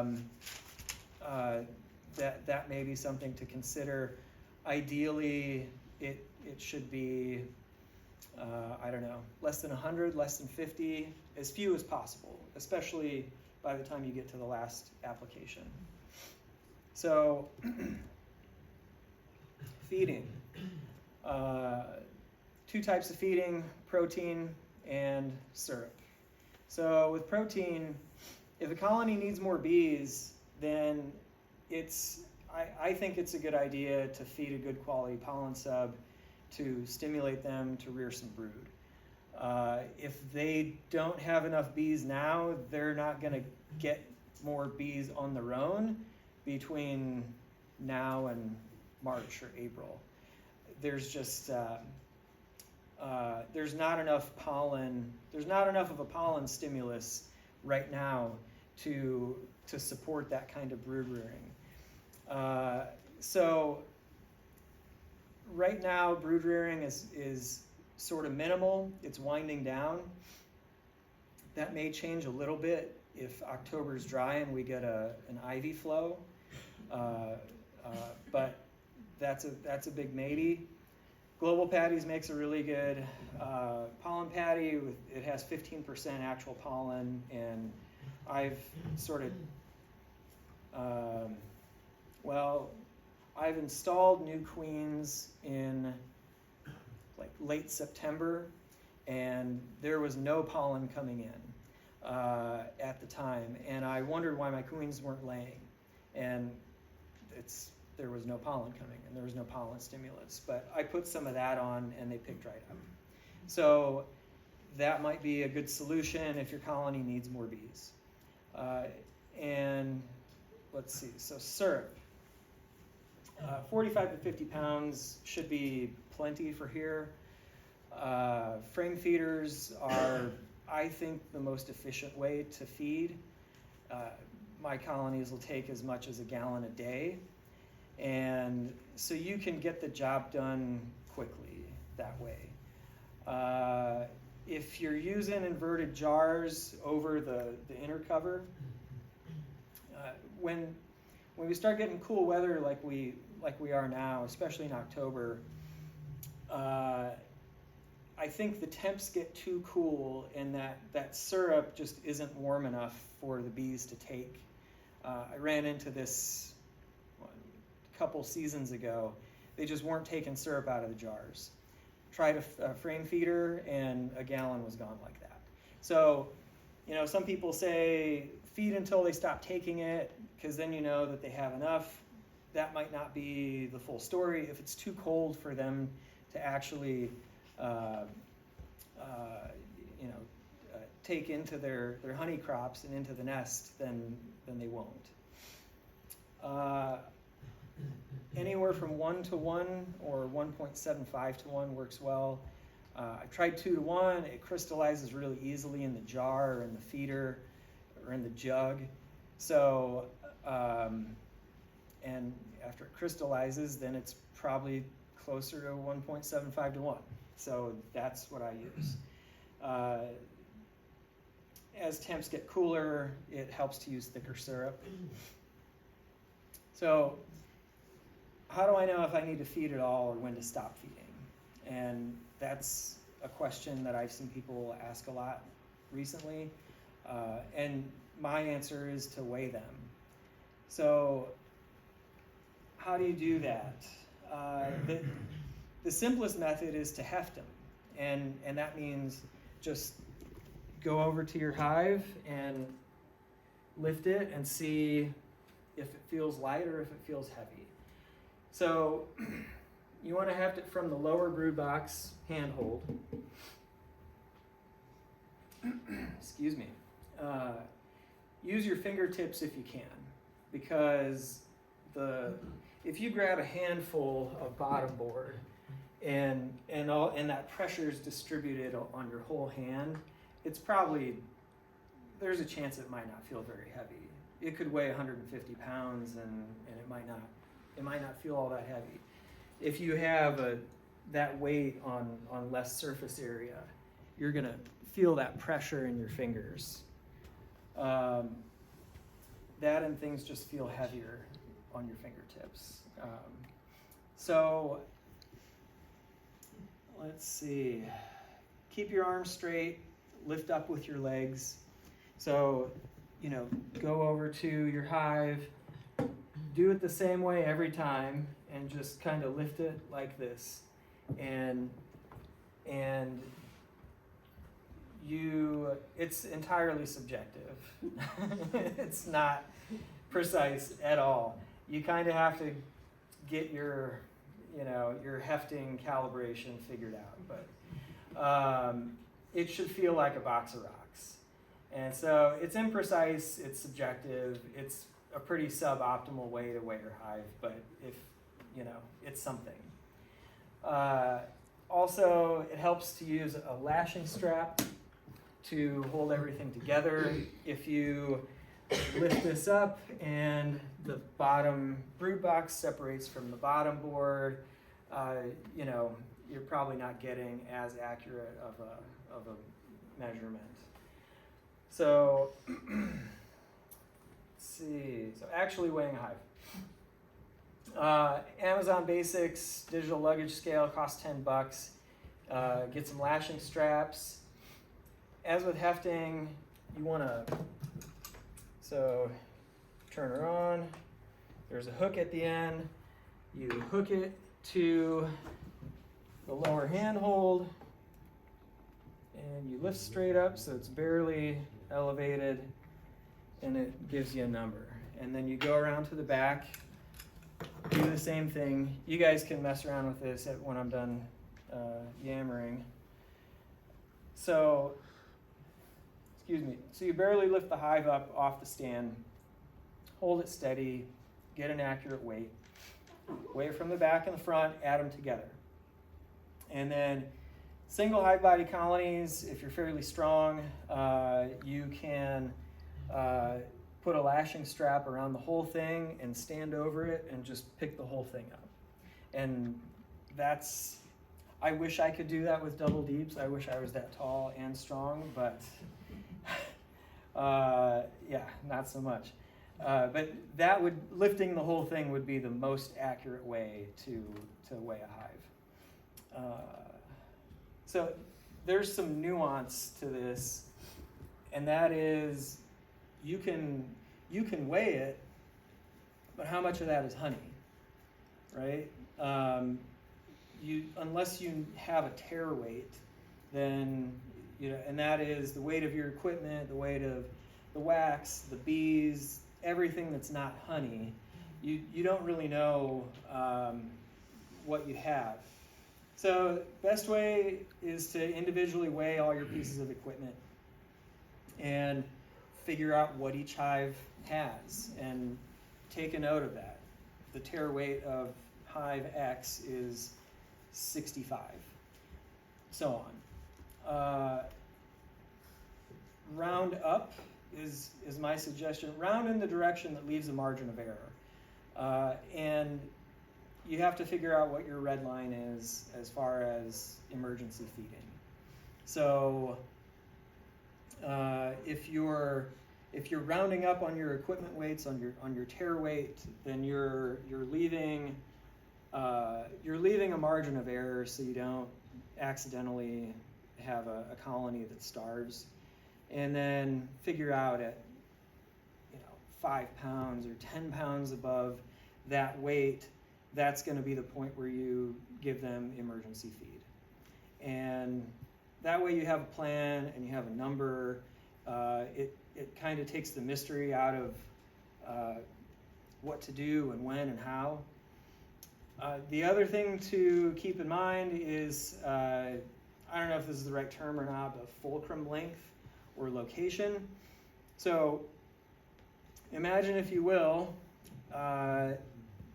may be something to consider. Ideally, it should be, I don't know, less than 100, less than 50, as few as possible, especially by the time you get to the last application. So, feeding. 2 types of feeding, protein and syrup. So with protein, if a colony needs more bees, then I think it's a good idea to feed a good quality pollen sub to stimulate them to rear some brood. If they don't have enough bees now, they're not going to get more bees on their own between now and March or April. There's just there's not enough pollen. There's not enough of a pollen stimulus right now to support that kind of brood rearing. So right now, brood rearing is sort of minimal. It's winding down. That may change a little bit if October's dry and we get an ivy flow, but that's a big maybe. Global Patties makes a really good pollen patty. It has 15% actual pollen, and I've sort of, I've installed new queens in like late September, and there was no pollen coming in at the time, and I wondered why my queens weren't laying, and there was no pollen coming and there was no pollen stimulus, but I put some of that on and they picked right up. So that might be a good solution if your colony needs more bees. And let's see, so syrup. 45 to 50 pounds should be plenty for here. Frame feeders are, I think, the most efficient way to feed. My colonies will take as much as a gallon a day, and so you can get the job done quickly that way. If you're using inverted jars over the inner cover, when we start getting cool weather like we are now, especially in October, I think the temps get too cool and that syrup just isn't warm enough for the bees to take. I ran into this a couple seasons ago. They just weren't taking syrup out of the jars. Tried a frame feeder and a gallon was gone like that. So, some people say feed until they stop taking it, because then you know that they have enough. That might not be the full story. If it's too cold for them to actually take into their honey crops and into the nest, then they won't. Anywhere from 1 to 1 or 1.75 to 1 works well. I tried 2 to 1. It crystallizes really easily in the jar or in the feeder or in the jug. So, and after it crystallizes, then it's probably closer to 1.75 to 1. So that's what I use. As temps get cooler, it helps to use thicker syrup. So how do I know if I need to feed at all or when to stop feeding? And that's a question that I've seen people ask a lot recently. And my answer is to weigh them. So how do you do that? The simplest method is to heft them. And that means just go over to your hive and lift it and see if it feels light or if it feels heavy. So you want to heft it from the lower brood box handhold. Excuse me. Use your fingertips if you can, because if you grab a handful of bottom board and that pressure is distributed on your whole hand, there's a chance it might not feel very heavy. It could weigh 150 pounds and it might not feel all that heavy. If you have that weight on less surface area, you're gonna feel that pressure in your fingers. That and things just feel heavier on your fingertips. So let's see. Keep your arms straight, lift up with your legs. So, go over to your hive, do it the same way every time, and just kind of lift it like this. And it's entirely subjective. It's not precise at all. You kind of have to get your hefting calibration figured out, but it should feel like a box of rocks. And so it's imprecise, it's subjective, it's a pretty suboptimal way to weigh your hive, but it's something. Also, it helps to use a lashing strap to hold everything together. If you lift this up and the bottom brood box separates from the bottom board, you're probably not getting as accurate of a measurement. So, let's see. So actually weighing a hive. Amazon Basics digital luggage scale costs $10. Get some lashing straps. As with hefting, you want to turn her on. There's a hook at the end. You hook it to the lower handhold, and you lift straight up so it's barely elevated, and it gives you a number. And then you go around to the back, do the same thing. You guys can mess around with this when I'm done yammering. So you barely lift the hive up off the stand, hold it steady, get an accurate weight, away from the back and the front, add them together. And then single hive body colonies, if you're fairly strong, you can put a lashing strap around the whole thing and stand over it and just pick the whole thing up. And that's, I wish I could do that with double deeps. I wish I was that tall and strong, but yeah, not so much. But that would, lifting the whole thing would be the most accurate way to weigh a hive. So there's some nuance to this, and that is you can weigh it, but how much of that is honey, right? Unless you have a tare weight, then and that is the weight of your equipment, the weight of the wax, the bees, everything that's not honey. You don't really know what you have. So best way is to individually weigh all your pieces of equipment and figure out what each hive has and take a note of that. The tare weight of hive X is 65, so on. Round up is my suggestion. Round in the direction that leaves a margin of error. And you have to figure out what your red line is as far as emergency feeding. So if you're rounding up on your equipment weights, on your tare weight, then you're leaving a margin of error so you don't accidentally have a colony that starves. And then figure out at 5 pounds or 10 pounds above that weight, that's going to be the point where you give them emergency feed. And that way you have a plan and you have a number. It kind of takes the mystery out of what to do and when and how. The other thing to keep in mind is, I don't know if this is the right term or not, but fulcrum length or location. So imagine, if you will,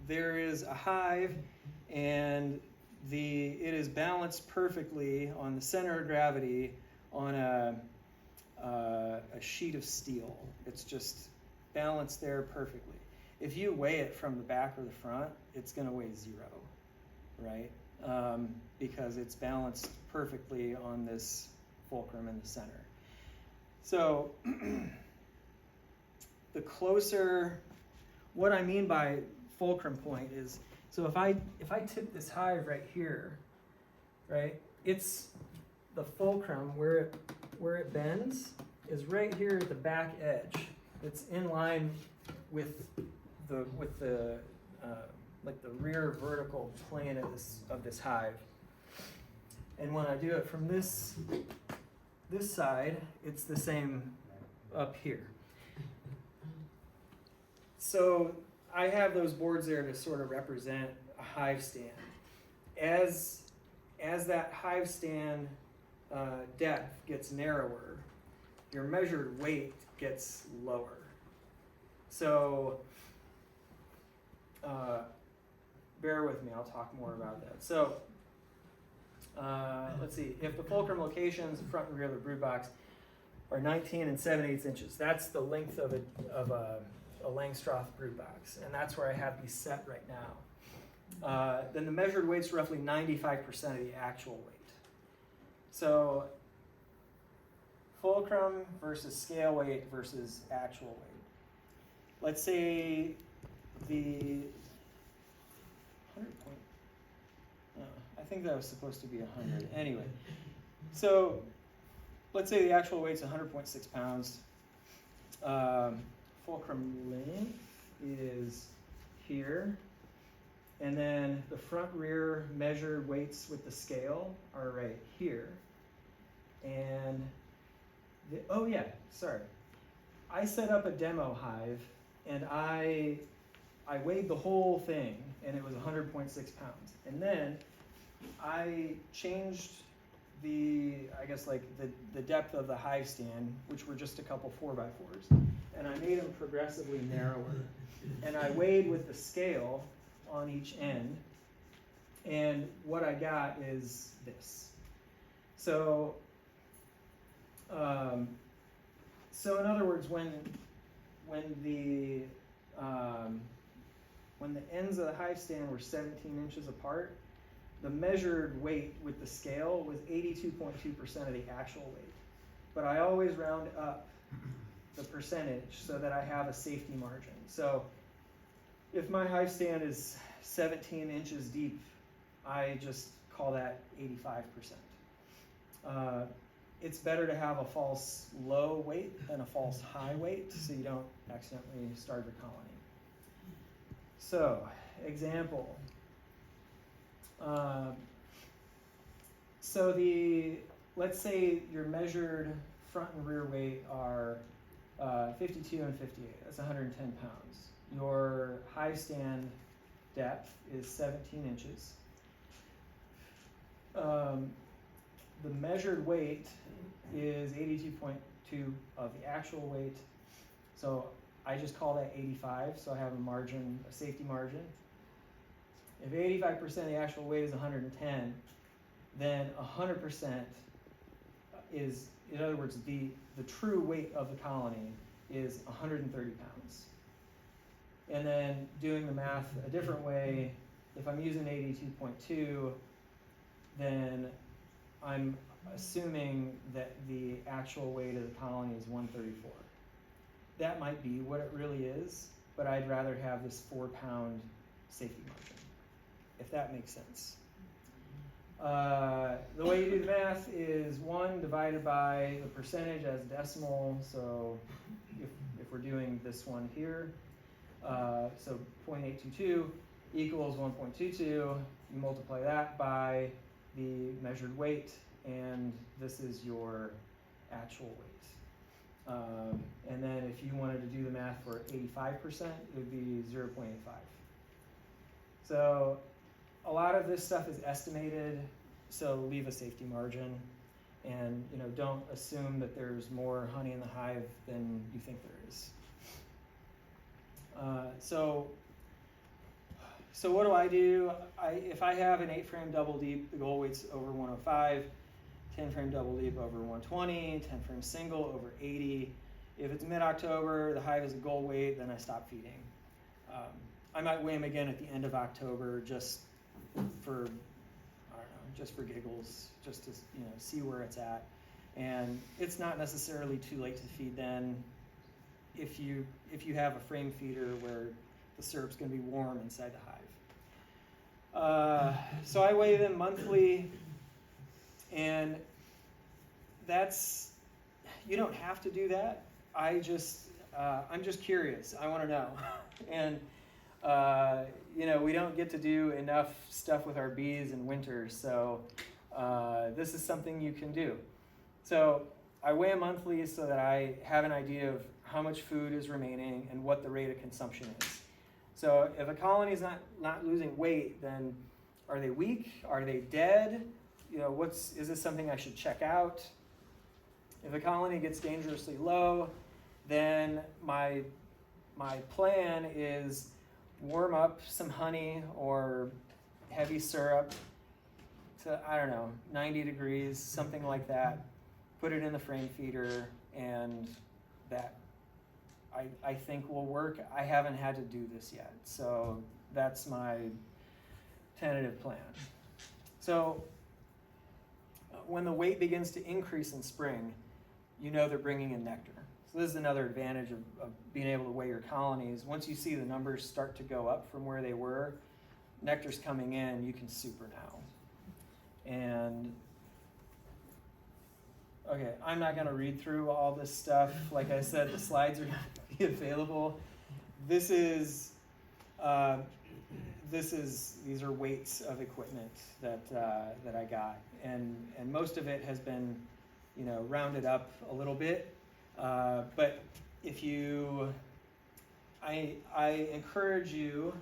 there is a hive and it is balanced perfectly on the center of gravity on a sheet of steel. It's just balanced there perfectly. If you weigh it from the back or the front, it's going to weigh 0, right? Because it's balanced perfectly on this fulcrum in the center. So the closer, what I mean by fulcrum point is, so if I tip this hive right here, right, it's the fulcrum where it bends is right here at the back edge. It's in line with the like the rear vertical plane of this hive. And when I do it from this side, it's the same up here. So I have those boards there to sort of represent a hive stand. As that hive stand depth gets narrower, your measured weight gets lower. So bear with me, I'll talk more about that. So let's see, if the fulcrum locations, the front and rear of the brood box, are 19 and 7/8 inches, that's the length of a Langstroth brood box, and that's where I have these set right now. Then the measured weight's roughly 95% of the actual weight. So fulcrum versus scale weight versus actual weight. Let's say the 100 point, I think that was supposed to be 100. Anyway, so let's say the actual weight's 100.6 pounds. Fulcrum length is here. And then the front rear measured weights with the scale are right here. And I set up a demo hive and I weighed the whole thing and it was 100.6 pounds. And then I changed the depth of the hive stand, which were just a couple 4x4s, and I made them progressively narrower. And I weighed with the scale on each end. And what I got is this. So, so in other words, when the ends of the hive stand were 17 inches apart, the measured weight with the scale was 82.2% of the actual weight. But I always round up the percentage so that I have a safety margin. So if my hive stand is 17 inches deep, I just call that 85%. It's better to have a false low weight than a false high weight, so you don't accidentally starve your colony. So, example. Let's say your measured front and rear weight are 52 and 58. That's 110 pounds. Your hive stand depth is 17 inches. The measured weight is 82.2 of the actual weight. So I just call that 85, so I have a margin, a safety margin. If 85% of the actual weight is 110, then 100% is, in other words, the true weight of the colony is 130 pounds. And then doing the math a different way, if I'm using 82.2, then I'm assuming that the actual weight of the colony is 134. That might be what it really is, but I'd rather have this 4-pound safety margin, if that makes sense. The way you do the math is 1 divided by the percentage as decimal. So if we're doing this one here, so 0.822 equals 1.22. You multiply that by the measured weight, and this is your actual weight. And then if you wanted to do the math for 85%, it would be 0.85. So a lot of this stuff is estimated, so leave a safety margin, and don't assume that there's more honey in the hive than you think there is. So what do? If I have an 8-frame double deep, the goal weight's over 105, 10-frame double deep over 120, 10-frame single over 80. If it's mid-October, the hive is a goal weight, then I stop feeding. I might weigh them again at the end of October just for, just for giggles, just to see where it's at. And it's not necessarily too late to feed then if you have a frame feeder where the syrup's going to be warm inside the hive. So I weigh them monthly, and you don't have to do that. I'm just curious. I want to know. And we don't get to do enough stuff with our bees in winter, so this is something you can do. So I weigh them monthly so that I have an idea of how much food is remaining and what the rate of consumption is. So if a colony is not losing weight, then are they weak? Are they dead? Is this something I should check out? If a colony gets dangerously low, then my plan is warm up some honey or heavy syrup to, 90 degrees, something like that. Put it in the frame feeder, and that I think will work. I haven't had to do this yet, so that's my tentative plan. So when the weight begins to increase in spring, they're bringing in nectar. So this is another advantage of being able to weigh your colonies. Once you see the numbers start to go up from where they were, nectar's coming in, you can super now. And okay, I'm not going to read through all this stuff. Like I said, the slides are going to be available. These are weights of equipment that I got, and most of it has been, rounded up a little bit. But I encourage you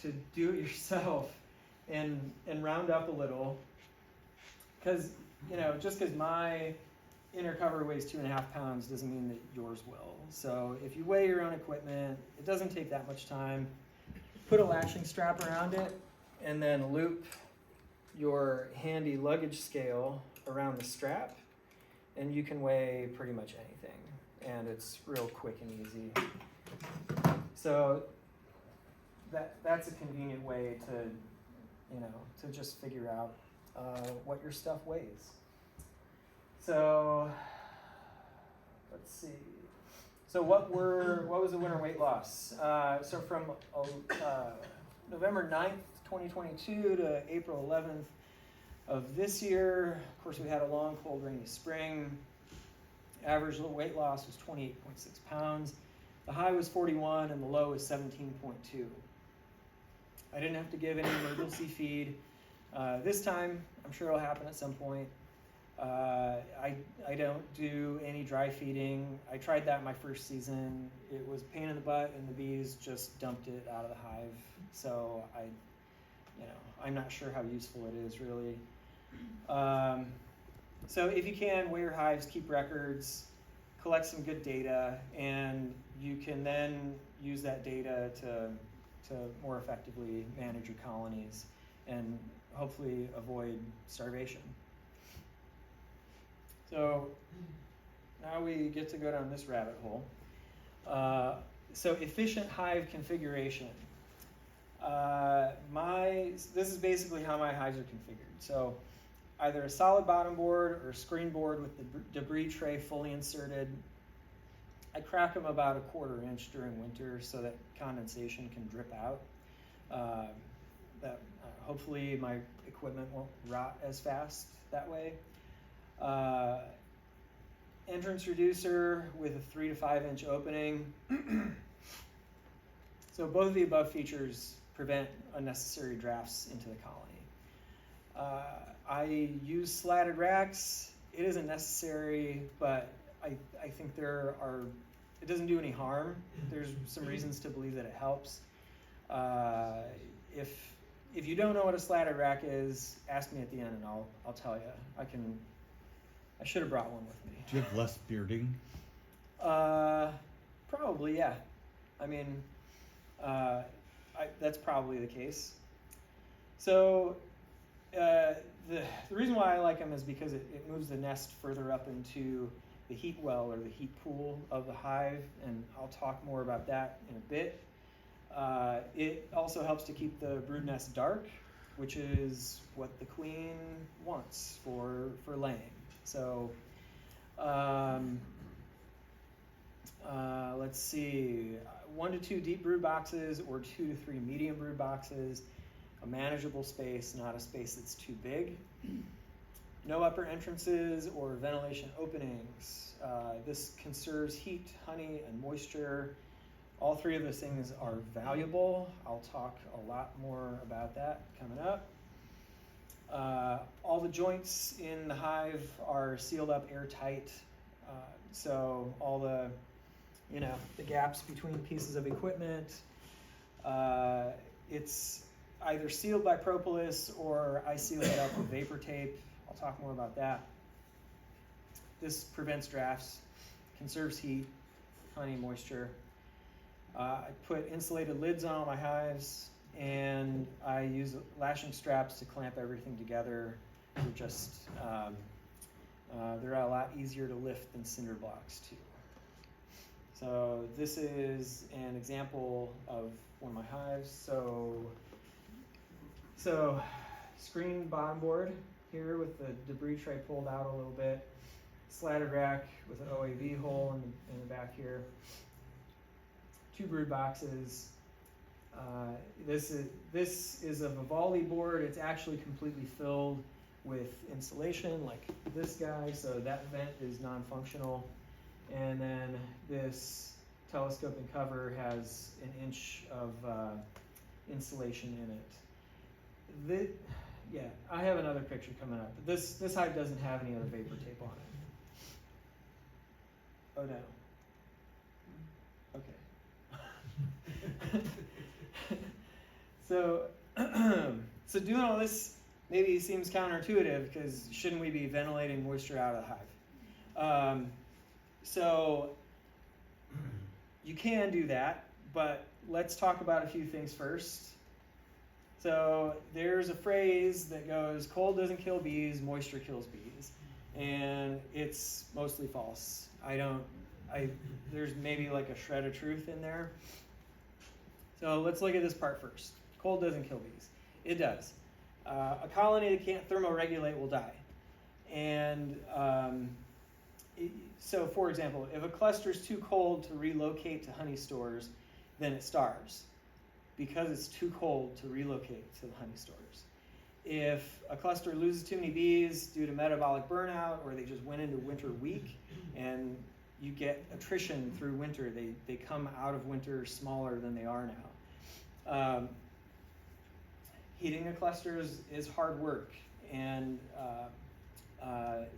to do it yourself and round up a little, because just because my inner cover weighs 2.5 pounds doesn't mean that yours will. So if you weigh your own equipment, it doesn't take that much time. put a lashing strap around it and then loop your handy luggage scale around the strap, and you can weigh pretty much anything, and it's real quick and easy. So that's a convenient way to just figure out what your stuff weighs. So let's see. So what was the winter weight loss? So from November 9th, 2022 to April 11th of this year, of course we had a long, cold, rainy spring. Average weight loss was 28.6 pounds. The high was 41 and the low was 17.2. I didn't have to give any emergency feed. This time, I'm sure it'll happen at some point. I don't do any dry feeding. I tried that my first season. It was a pain in the butt, and the bees just dumped it out of the hive. So I'm not sure how useful it is really. So if you can, weigh your hives, keep records, collect some good data, and you can then use that data to more effectively manage your colonies and hopefully avoid starvation. So now we get to go down this rabbit hole. So efficient hive configuration. This is basically how my hives are configured. So either a solid bottom board or a screen board with the debris tray fully inserted. I crack them about 1/4 inch during winter so that condensation can drip out. Hopefully my equipment won't rot as fast that way. Entrance reducer with a 3 to 5 inch opening. So both of the above features prevent unnecessary drafts into the colony. I use slatted racks. It isn't necessary, but I think it doesn't do any harm. There's some reasons to believe that it helps. If you don't know what a slatted rack is, ask me at the end and I'll tell you. I should have brought one with me. Do you have less bearding? Probably, yeah. I mean, that's probably the case. So the reason why I like them is because it moves the nest further up into the heat well or the heat pool of the hive, and I'll talk more about that in a bit. It also helps to keep the brood nest dark, which is what the queen wants for laying. So let's see, 1 to 2 deep brood boxes or 2 to 3 medium brood boxes, a manageable space, not a space that's too big. No upper entrances or ventilation openings. This conserves heat, honey, and moisture. All 3 of those things are valuable. I'll talk a lot more about that coming up. All the joints in the hive are sealed up airtight. So all the gaps between pieces of equipment, it's either sealed by propolis or I seal it up with vapor tape. I'll talk more about that. This prevents drafts, conserves heat, honey, moisture. I put insulated lids on all my hives, and I use lashing straps to clamp everything together. They're a lot easier to lift than cinder blocks too. So this is an example of one of my hives. So screen bottom board here with the debris tray pulled out a little bit, slatted rack with an OAV hole in the back here, 2 brood boxes. This is a Vivaldi board. It's actually completely filled with insulation like this guy, so that vent is non-functional. And then this telescoping cover has 1 inch of insulation in it. Yeah, I have another picture coming up. But this hive doesn't have any other vapor tape on it. Oh no. Okay. So doing all this maybe seems counterintuitive, because shouldn't we be ventilating moisture out of the hive? So you can do that, but let's talk about a few things first. So there's a phrase that goes, cold doesn't kill bees, moisture kills bees. And it's mostly false. There's maybe like a shred of truth in there. So let's look at this part first. Cold doesn't kill bees. It does. A colony that can't thermoregulate will die. And so for example, if a cluster is too cold to relocate to honey stores, then it starves, because it's too cold to relocate to the honey stores. If a cluster loses too many bees due to metabolic burnout, or they just went into winter weak, and you get attrition through winter, they come out of winter smaller than they are now. Heating a cluster is hard work, and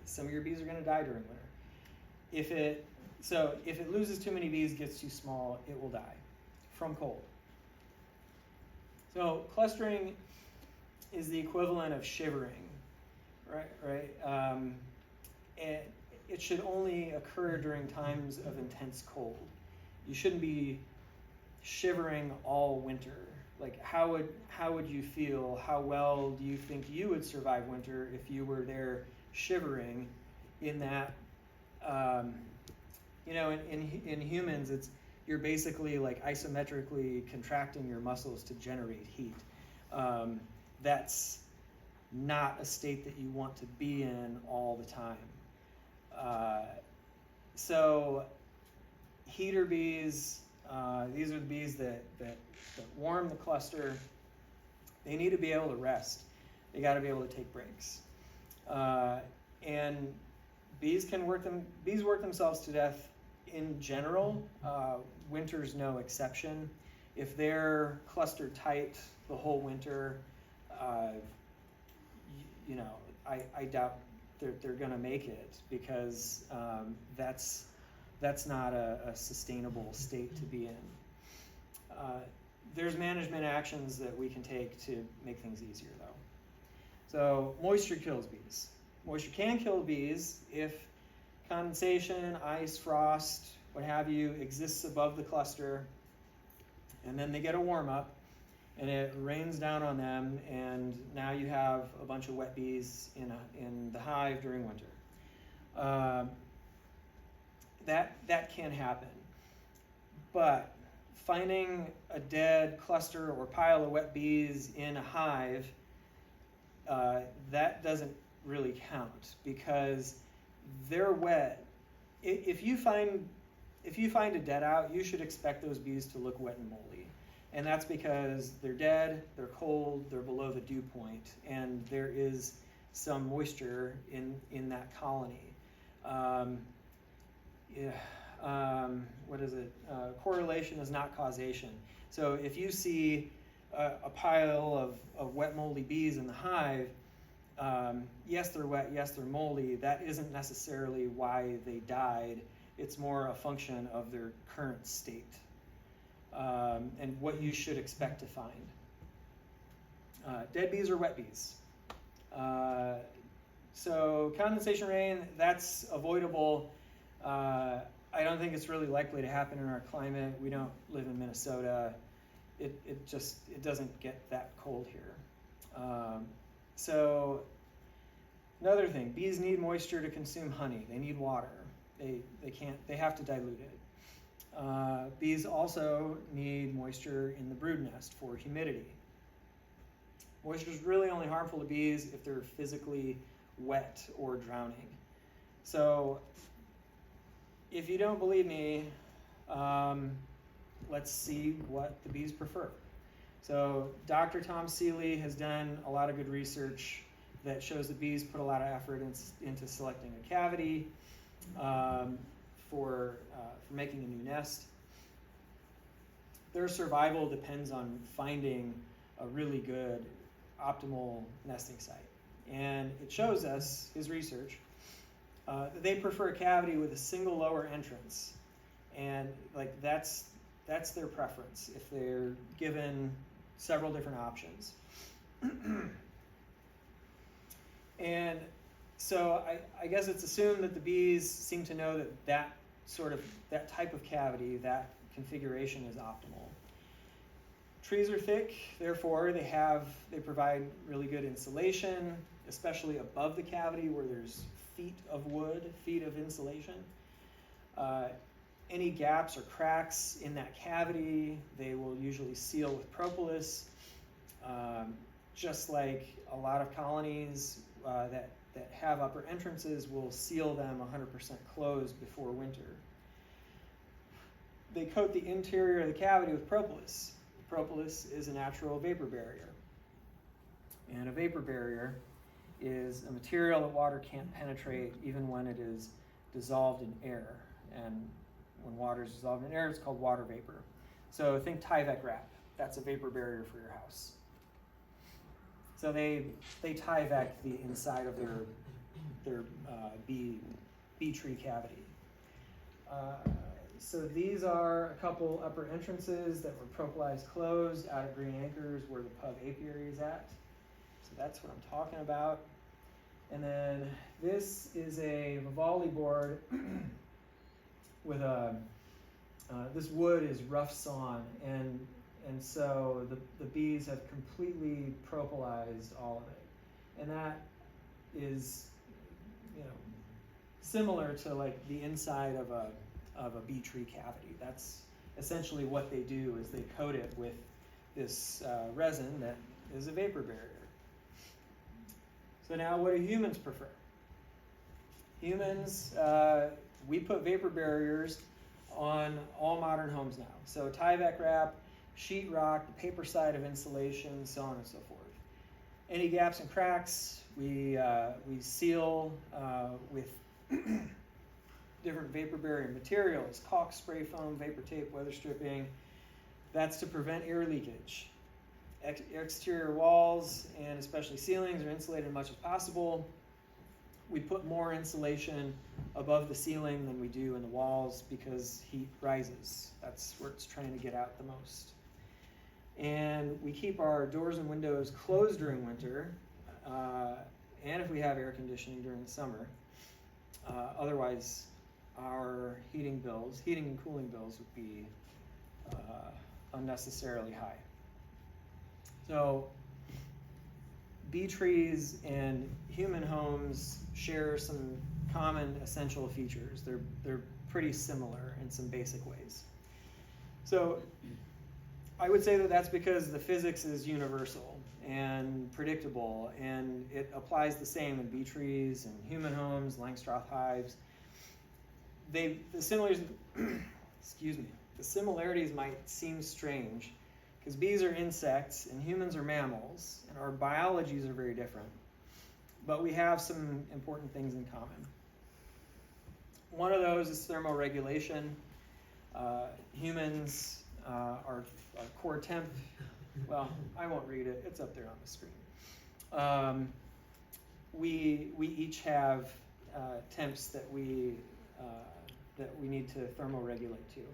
some of your bees are going to die during winter. If it loses too many bees, gets too small, it will die from cold. So clustering is the equivalent of shivering, right? It should only occur during times of intense cold. You shouldn't be shivering all winter. Like, how would you feel? How well do you think you would survive winter if you were there shivering in that? In humans, you're basically like isometrically contracting your muscles to generate heat. That's not a state that you want to be in all the time. So heater bees, these are the bees that warm the cluster. They need to be able to rest. They got to be able to take breaks. And bees work themselves to death in general. Winter's no exception. If they're clustered tight the whole winter, I doubt they're going to make it, because that's not a sustainable state to be in. There's management actions that we can take to make things easier, though. So moisture kills bees. Moisture can kill bees if condensation, ice, frost, what have you, exists above the cluster, and then they get a warm-up, and it rains down on them, and now you have a bunch of wet bees in the hive during winter. That can happen, but finding a dead cluster or pile of wet bees in a hive, that doesn't really count, because they're wet. If you find a dead out, you should expect those bees to look wet and moldy. And that's because they're dead, they're cold, they're below the dew point, and there is some moisture in that colony. What is it? Correlation is not causation. So if you see a pile of wet, moldy bees in the hive, yes, they're wet, yes, they're moldy. That isn't necessarily why they died. It's more a function of their current state, and what you should expect to find. Dead bees or wet bees. So condensation rain, that's avoidable. I don't think it's really likely to happen in our climate. We don't live in Minnesota. It doesn't get that cold here. So another thing, bees need moisture to consume honey. They need water. They have to dilute it. Bees also need moisture in the brood nest for humidity. Moisture is really only harmful to bees if they're physically wet or drowning. So if you don't believe me, let's see what the bees prefer. So Dr. Tom Seeley has done a lot of good research that shows that bees put a lot of effort into selecting a cavity for making a new nest. Their survival depends on finding a really good optimal nesting site. And it shows us, his research, that they prefer a cavity with a single lower entrance. And like that's their preference if they're given several different options. And so I guess it's assumed that the bees seem to know that type of cavity, that configuration is optimal. Trees are thick, therefore they provide really good insulation, especially above the cavity where there's feet of wood, feet of insulation. Any gaps or cracks in that cavity, they will usually seal with propolis. Just like a lot of colonies that have upper entrances will seal them 100% closed before winter. They coat the interior of the cavity with propolis. Propolis is a natural vapor barrier. And a vapor barrier is a material that water can't penetrate even when it is dissolved in air. And when water is dissolved in air, it's called water vapor. So think Tyvek wrap. That's a vapor barrier for your house. So they Tyvek the inside of their bee tree cavity. So these are a couple upper entrances that were propolized closed out at Green Acres where the pub apiary is at. So that's what I'm talking about. And then this is a Vivaldi board with this wood is rough sawn, and so the bees have completely propolized all of it. And that is, similar to like the inside of a bee tree cavity. That's essentially what they do, is they coat it with this resin that is a vapor barrier. So now what do humans prefer? Humans, we put vapor barriers on all modern homes now. So Tyvek wrap, sheetrock, the paper side of insulation, so on and so forth. Any gaps and cracks, we seal with different vapor barrier materials, caulk, spray foam, vapor tape, weather stripping. That's to prevent air leakage. Exterior walls and especially ceilings are insulated as much as possible. We put more insulation above the ceiling than we do in the walls because heat rises. That's where it's trying to get out the most. And we keep our doors and windows closed during winter, and if we have air conditioning during the summer. Otherwise, our heating and cooling bills would be unnecessarily high. So bee trees and human homes share some common essential features. They're pretty similar in some basic ways. So I would say that that's because the physics is universal and predictable, and it applies the same in bee trees and human homes, Langstroth hives. The similarities might seem strange because bees are insects and humans are mammals, and our biologies are very different. But we have some important things in common. One of those is thermoregulation. Humans are core temp. Well, I won't read it. It's up there on the screen. We each have temps that we need to thermoregulate to.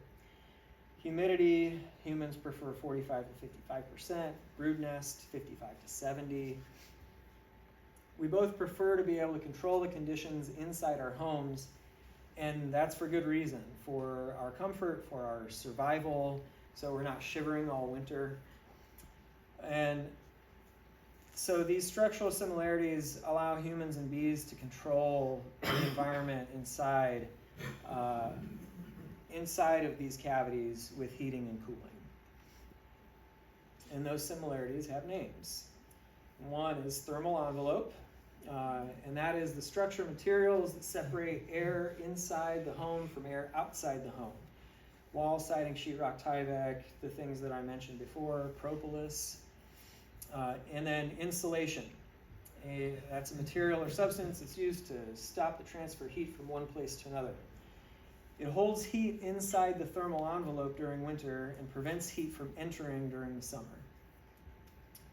Humidity, humans prefer 45 to 55%. Brood nest, 55 to 70. We both prefer to be able to control the conditions inside our homes, and that's for good reason. For our comfort, for our survival, so we're not shivering all winter. And so these structural similarities allow humans and bees to control the environment inside of these cavities with heating and cooling. And those similarities have names. One is thermal envelope, and that is the structure materials that separate air inside the home from air outside the home. Wall, siding, sheetrock, Tyvek, the things that I mentioned before, propolis, and then insulation. That's a material or substance that's used to stop the transfer of heat from one place to another. It holds heat inside the thermal envelope during winter and prevents heat from entering during the summer.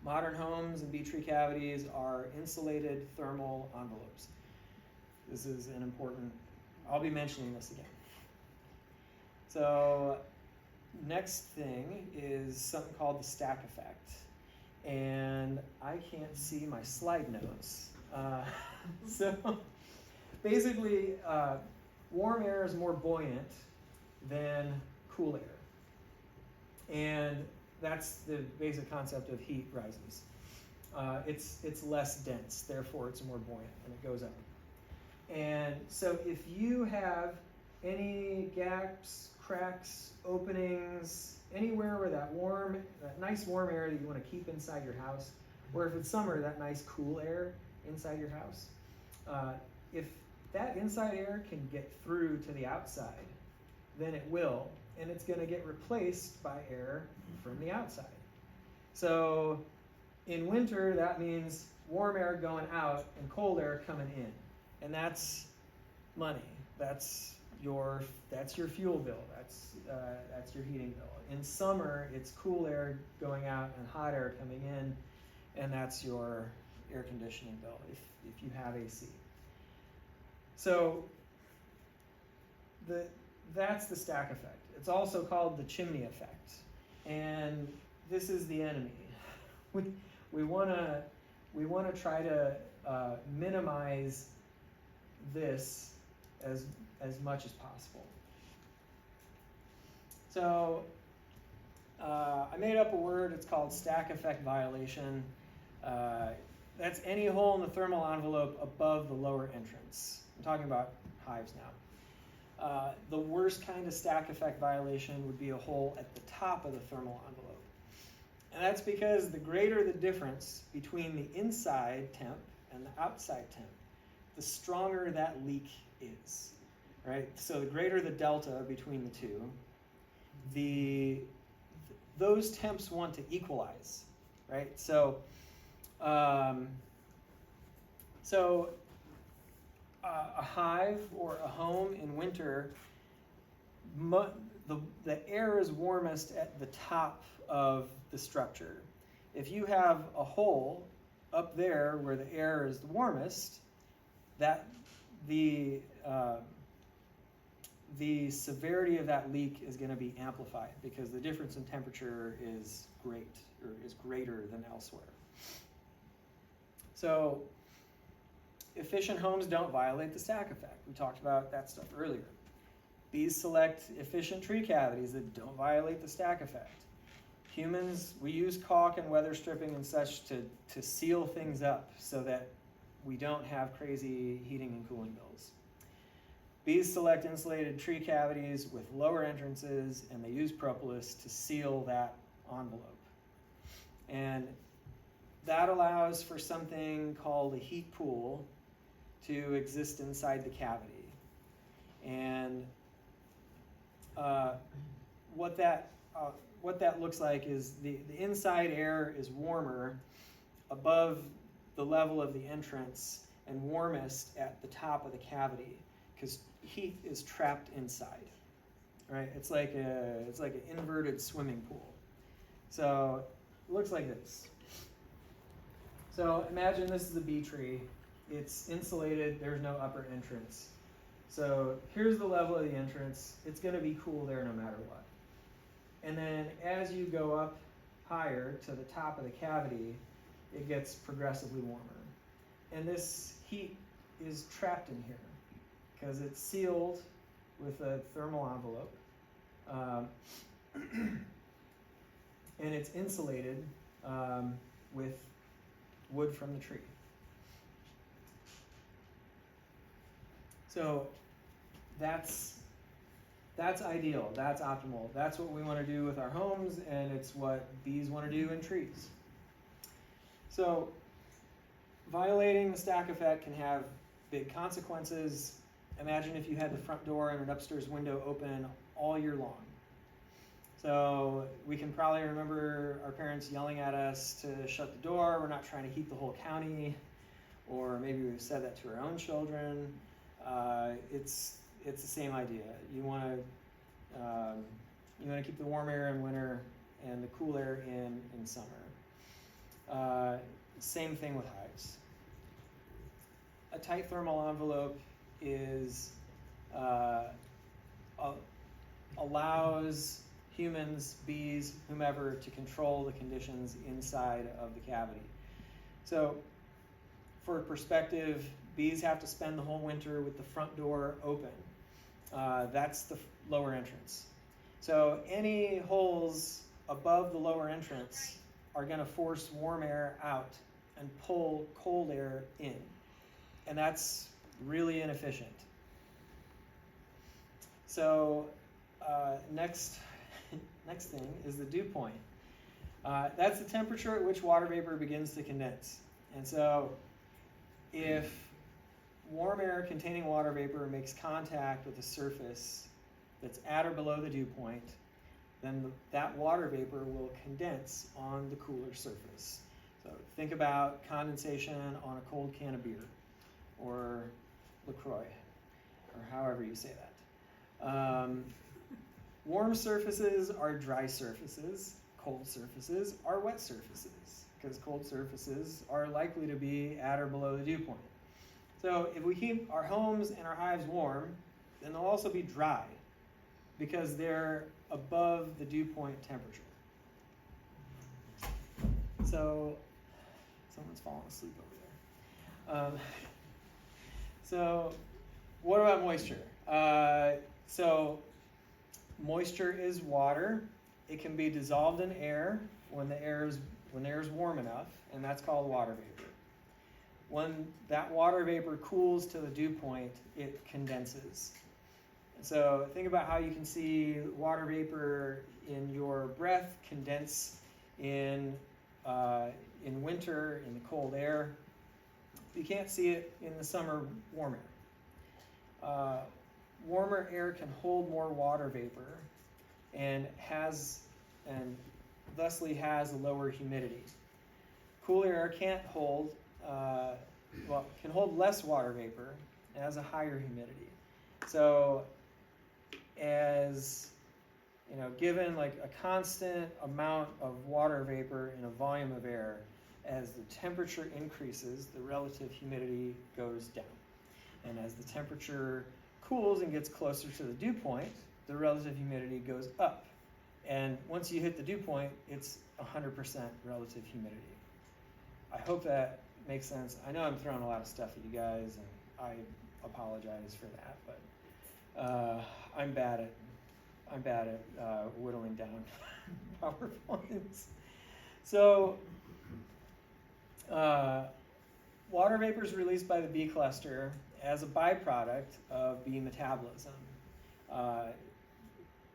Modern homes and bee tree cavities are insulated thermal envelopes. This is an important, I'll be mentioning this again. So next thing is something called the stack effect. And I can't see my slide notes. So basically, warm air is more buoyant than cool air. And that's the basic concept of heat rises. It's less dense, therefore it's more buoyant, and it goes up. And so if you have any gaps, cracks, openings, anywhere where that nice warm air that you want to keep inside your house, or if it's summer, that nice cool air inside your house, if that inside air can get through to the outside, then it will, and it's going to get replaced by air from the outside. So in winter, that means warm air going out and cold air coming in, and that's money. That's your fuel bill. That's your heating bill. In summer, it's cool air going out and hot air coming in, and that's your air conditioning bill if you have AC. So that's the stack effect. It's also called the chimney effect, and this is the enemy. We want to try to minimize this as much as possible. So I made up a word. It's called stack effect violation. That's any hole in the thermal envelope above the lower entrance. I'm talking about hives now. The worst kind of stack effect violation would be a hole at the top of the thermal envelope. And that's because the greater the difference between the inside temp and the outside temp, the stronger that leak is, right? So the greater the delta between the two, those temps want to equalize, right? So, a hive or a home in winter, the air is warmest at the top of the structure. If you have a hole up there where the air is the warmest, the severity of that leak is going to be amplified because the difference in temperature is greater than elsewhere. So efficient homes don't violate the stack effect. We talked about that stuff earlier. Bees select efficient tree cavities that don't violate the stack effect. Humans, we use caulk and weather stripping and such to seal things up so that we don't have crazy heating and cooling bills. Bees select insulated tree cavities with lower entrances, and they use propolis to seal that envelope. And that allows for something called a heat pool to exist inside the cavity. And what that looks like is the inside air is warmer above the level of the entrance and warmest at the top of the cavity because heat is trapped inside, right? It's like an inverted swimming pool. So it looks like this. So imagine this is a bee tree. It's insulated. There's no upper entrance. So here's the level of the entrance. It's going to be cool there no matter what. And then as you go up higher to the top of the cavity, it gets progressively warmer. And this heat is trapped in here because it's sealed with a thermal envelope. And it's insulated with wood from the tree. So that's ideal, that's optimal. That's what we want to do with our homes, and it's what bees want to do in trees. So violating the stack effect can have big consequences. Imagine if you had the front door and an upstairs window open all year long. So we can probably remember our parents yelling at us to shut the door. We're not trying to heat the whole county, or maybe we've said that to our own children. It's the same idea. You want to keep the warm air in winter and the cool air in summer. Same thing with hives. A tight thermal envelope allows humans, bees, whomever, to control the conditions inside of the cavity. So for perspective, bees have to spend the whole winter with the front door open. That's the lower entrance. So any holes above the lower entrance are going to force warm air out and pull cold air in. And that's really inefficient. So next thing is the dew point. That's the temperature at which water vapor begins to condense. And so if warm air containing water vapor makes contact with a surface that's at or below the dew point, then that water vapor will condense on the cooler surface. So think about condensation on a cold can of beer or LaCroix, or however you say that. Warm surfaces are dry surfaces. Cold surfaces are wet surfaces, because cold surfaces are likely to be at or below the dew point. So if we keep our homes and our hives warm, then they'll also be dry, because they're above the dew point temperature. So someone's falling asleep over there. So what about moisture? So moisture is water. It can be dissolved in air when the air is warm enough, and that's called water vapor. When that water vapor cools to the dew point, it condenses. So think about how you can see water vapor in your breath condense in winter in the cold air. You can't see it in the summer warm air. Warmer air can hold more water vapor and thusly has a lower humidity. Cooler air can't hold, can hold less water vapor and has a higher humidity. So as given like a constant amount of water vapor in a volume of air, as the temperature increases, the relative humidity goes down. And as the temperature cools and gets closer to the dew point, the relative humidity goes up. And once you hit the dew point, it's 100% relative humidity. I hope that makes sense. I know I'm throwing a lot of stuff at you guys, and I apologize for that, but I'm bad at whittling down PowerPoints. So water vapor is released by the bee cluster as a byproduct of bee metabolism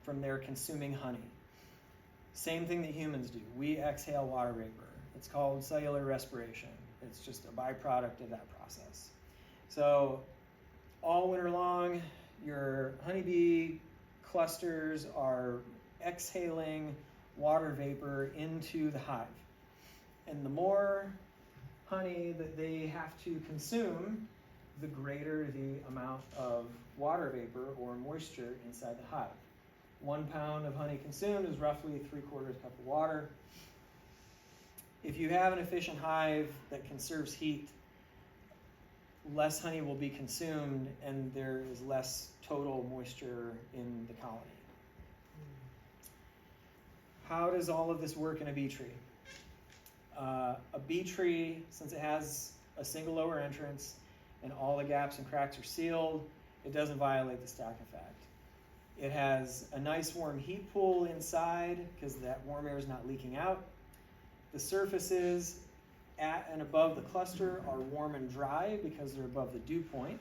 from their consuming honey. Same thing that humans do. We exhale water vapor. It's called cellular respiration. It's just a byproduct of that process. So all winter long, your honeybee clusters are exhaling water vapor into the hive. And the more honey that they have to consume, the greater the amount of water vapor or moisture inside the hive. 1 pound of honey consumed is roughly 3/4 cup of water. If you have an efficient hive that conserves heat, less honey will be consumed and there is less total moisture in the colony. How does all of this work in a bee tree? A bee tree, since it has a single lower entrance and all the gaps and cracks are sealed, it doesn't violate the stack effect. It has a nice warm heat pool inside because that warm air is not leaking out. The surfaces at and above the cluster are warm and dry because they're above the dew point.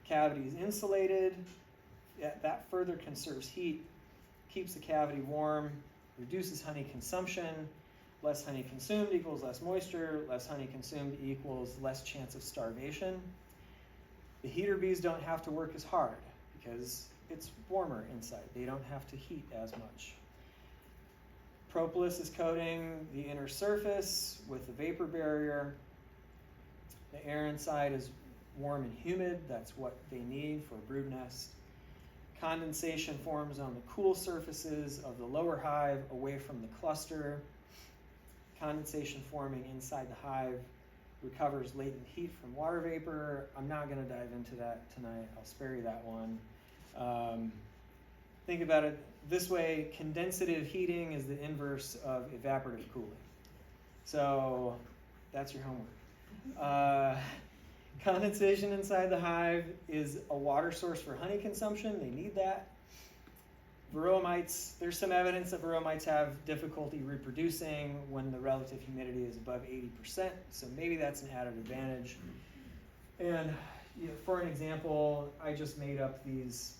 Cavity is insulated. That further conserves heat, keeps the cavity warm, reduces honey consumption. Less honey consumed equals less moisture. Less honey consumed equals less chance of starvation. The heater bees don't have to work as hard because it's warmer inside. They don't have to heat as much. Propolis is coating the inner surface with a vapor barrier. The air inside is warm and humid. That's what they need for a brood nest. Condensation forms on the cool surfaces of the lower hive away from the cluster. Condensation forming inside the hive recovers latent heat from water vapor. I'm not going to dive into that tonight. I'll spare you that one. Think about it this way: condensative heating is the inverse of evaporative cooling. So that's your homework. Condensation inside the hive is a water source for honey consumption. They need that. Varroa mites, there's some evidence that varroa mites have difficulty reproducing when the relative humidity is above 80%, so maybe that's an added advantage. And for an example, I just made up these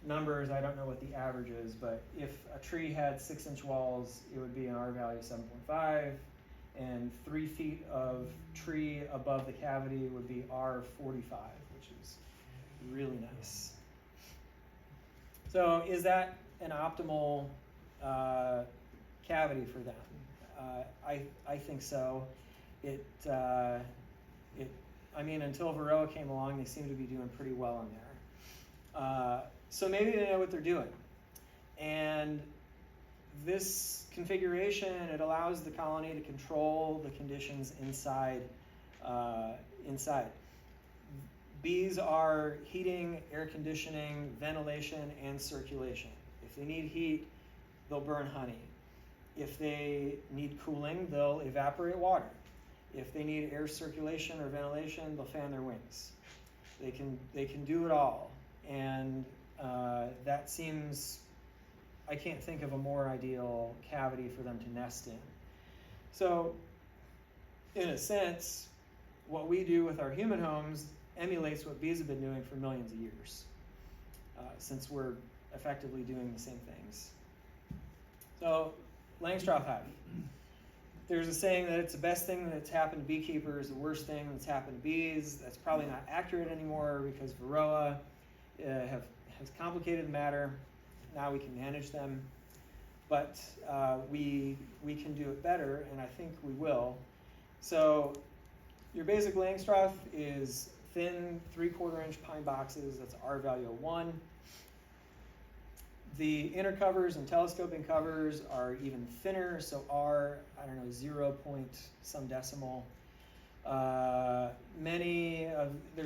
numbers. I don't know what the average is, but if a tree had 6-inch walls, it would be an R value of 7.5, and 3 feet of tree above the cavity would be R45, which is really nice. So is that an optimal cavity for them? I think so. I mean, until Varroa came along, they seem to be doing pretty well in there. So maybe they know what they're doing. And this configuration, it allows the colony to control the conditions inside. Bees are heating, air conditioning, ventilation, and circulation. If they need heat, they'll burn honey. If they need cooling, they'll evaporate water. If they need air circulation or ventilation, they'll fan their wings. They can do it all. And that seems, I can't think of a more ideal cavity for them to nest in. So, in a sense, what we do with our human homes emulates what bees have been doing for millions of years, since we're effectively doing the same things. So, Langstroth hive. There's a saying that it's the best thing that's happened to beekeepers, the worst thing that's happened to bees. That's probably not accurate anymore because Varroa has complicated the matter. Now we can manage them, but we can do it better, and I think we will. So your basic Langstroth is thin 3/4 inch pine boxes. That's R value of 1. The inner covers and telescoping covers are even thinner, so R, I don't know, 0 point some decimal. There's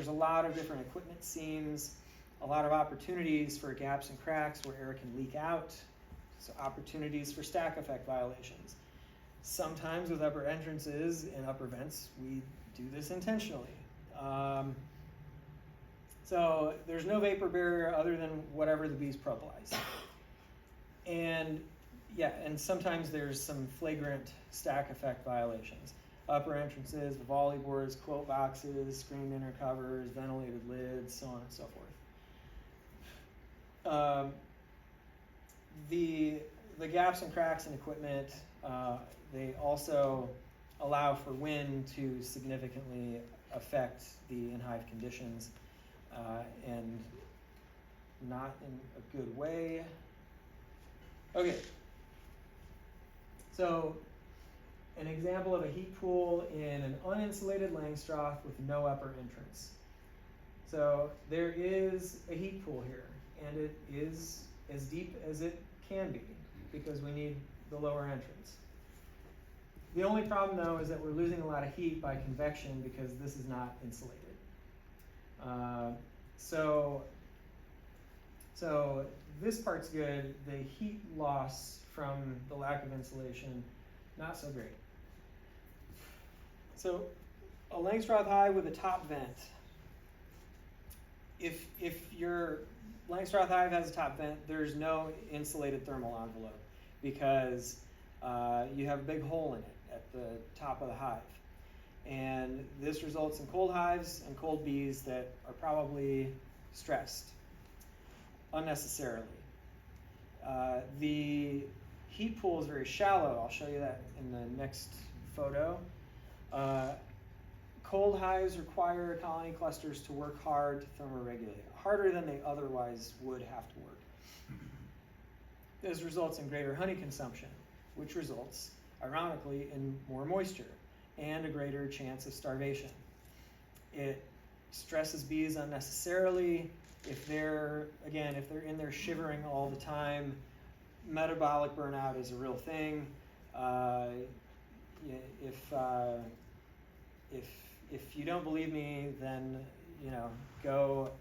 a lot of different equipment seams, a lot of opportunities for gaps and cracks where air can leak out, so opportunities for stack effect violations. Sometimes with upper entrances and upper vents, we do this intentionally. So there's no vapor barrier other than whatever the bees propolis. And sometimes there's some flagrant stack effect violations. Upper entrances, volley boards, quilt boxes, screened inner covers, ventilated lids, so on and so forth. The gaps and cracks in equipment, they also allow for wind to significantly affect the in-hive conditions, and not in a good way. Okay, so an example of a heat pool in an uninsulated Langstroth with no upper entrance. So there is a heat pool here, and it is as deep as it can be because we need the lower entrance. The only problem though is that we're losing a lot of heat by convection because this is not insulated. So this part's good. The heat loss from the lack of insulation, not so great. So a Langstroth hive with a top vent. If your Langstroth hive has a top vent, there's no insulated thermal envelope because you have a big hole in it at the top of the hive. And this results in cold hives and cold bees that are probably stressed unnecessarily. The heat pool is very shallow. I'll show you that in the next photo. Cold hives require colony clusters to work hard to thermoregulate, harder than they otherwise would have to work. This results in greater honey consumption, which results, ironically, in more moisture and a greater chance of starvation. It stresses bees unnecessarily. If they're in there shivering all the time, metabolic burnout is a real thing. If you don't believe me, then go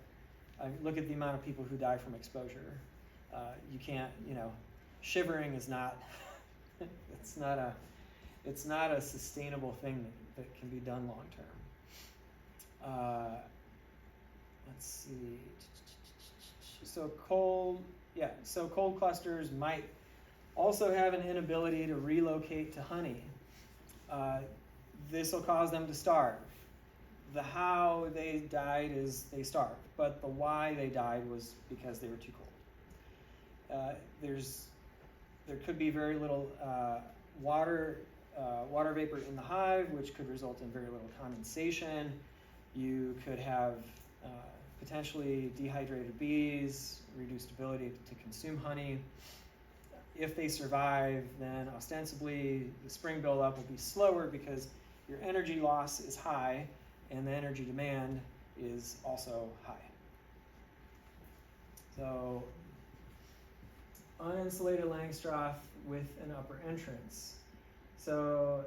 look at the amount of people who die from exposure. You can't, shivering is not. It's not a sustainable thing that can be done long term. Let's see. So cold Yeah, so cold clusters might also have an inability to relocate to honey. This will cause them to starve. The how they died is they starved, but the why they died was because they were too cold. There could be very little water vapor in the hive, which could result in very little condensation. You could have potentially dehydrated bees, reduced ability to consume honey. If they survive, then ostensibly the spring buildup will be slower because your energy loss is high and the energy demand is also high. So uninsulated Langstroth with an upper entrance. So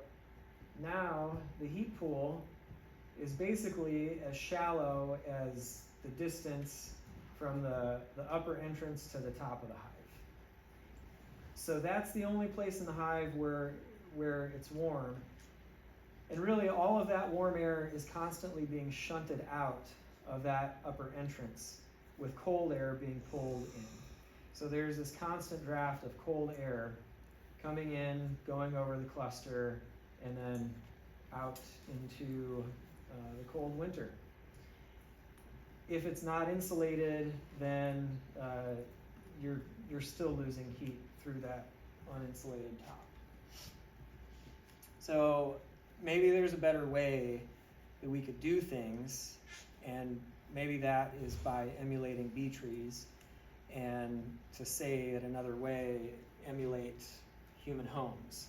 now the heat pool is basically as shallow as the distance from the upper entrance to the top of the hive. So that's the only place in the hive where it's warm. And really all of that warm air is constantly being shunted out of that upper entrance with cold air being pulled in. So there's this constant draft of cold air coming in, going over the cluster, and then out into the cold winter. If it's not insulated, then you're still losing heat through that uninsulated top. So maybe there's a better way that we could do things, and maybe that is by emulating bee trees, and to say it another way, emulate human homes.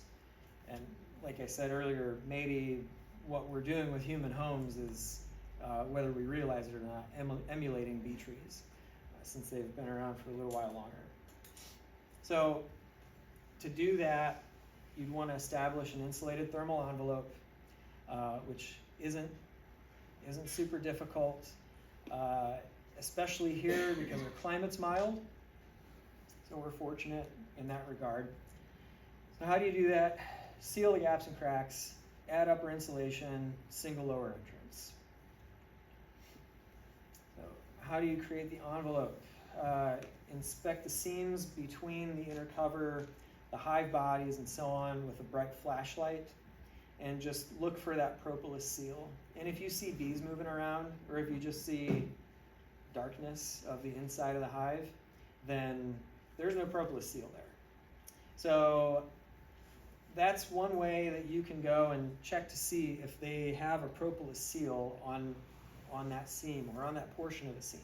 And like I said earlier, maybe what we're doing with human homes is, whether we realize it or not, emulating bee trees, since they've been around for a little while longer. So to do that, you'd want to establish an insulated thermal envelope, which isn't super difficult, especially here because our climate's mild. So we're fortunate in that regard. So how do you do that? Seal the gaps and cracks, add upper insulation, single lower entrance. So how do you create the envelope? Inspect the seams between the inner cover, the hive bodies, and so on with a bright flashlight, and just look for that propolis seal. And if you see bees moving around, or if you just see darkness of the inside of the hive, then there's no propolis seal there. So that's one way that you can go and check to see if they have a propolis seal on that seam or on that portion of the seam.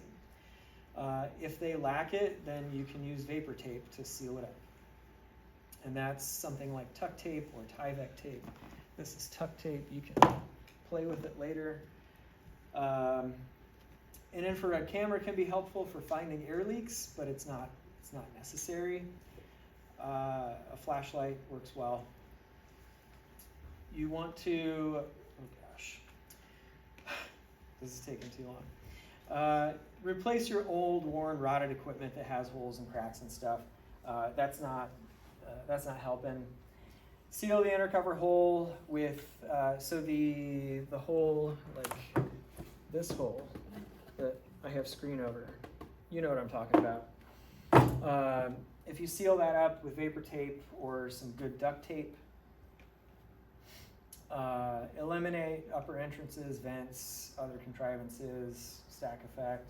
If they lack it, then you can use vapor tape to seal it up. And that's something like tuck tape or Tyvek tape. This is tuck tape. You can play with it later. An infrared camera can be helpful for finding air leaks, but it's not necessary. A flashlight works well. You want to, oh gosh, this is taking too long. Replace your old, worn, rotted equipment that has holes and cracks and stuff. That's not helping. Seal the inner cover hole with, so the hole, like this hole that I have screen over, you know what I'm talking about. If you seal that up with vapor tape or some good duct tape, eliminate upper entrances, vents, other contrivances, stack effect.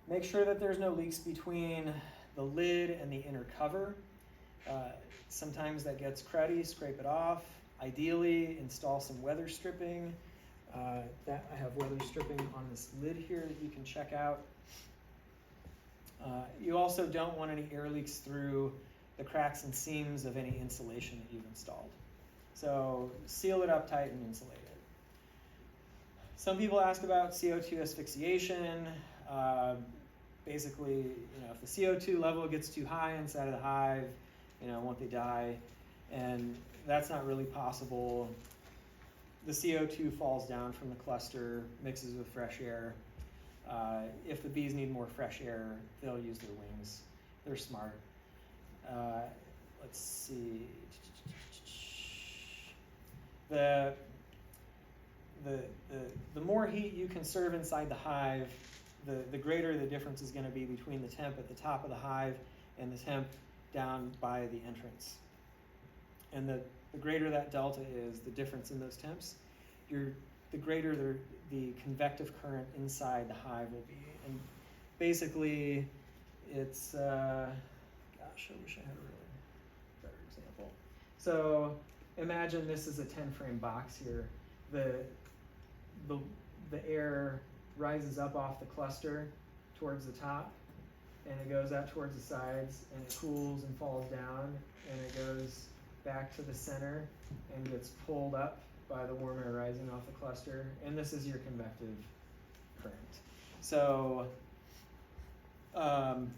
Make sure that there's no leaks between the lid and the inner cover. Sometimes that gets cruddy, scrape it off. Ideally, install some weather stripping. That I have weather stripping on this lid here that you can check out. You also don't want any air leaks through the cracks and seams of any insulation that you've installed. So seal it up tight and insulate it. Some people ask about CO2 asphyxiation. Basically, if the CO2 level gets too high inside of the hive, won't they die? And that's not really possible. The CO2 falls down from the cluster, mixes with fresh air. If the bees need more fresh air, they'll use their wings. They're smart. Let's see. The more heat you conserve inside the hive, the greater the difference is going to be between the temp at the top of the hive and the temp down by the entrance. And the greater that delta is, the difference in those temps, the greater the convective current inside the hive will be. And basically, it's, gosh, I wish I had a really better example. So imagine this is a 10-frame box here. The air rises up off the cluster towards the top, and it goes out towards the sides, and it cools and falls down, and it goes back to the center and gets pulled up by the warm air rising off the cluster, and this is your convective current. So it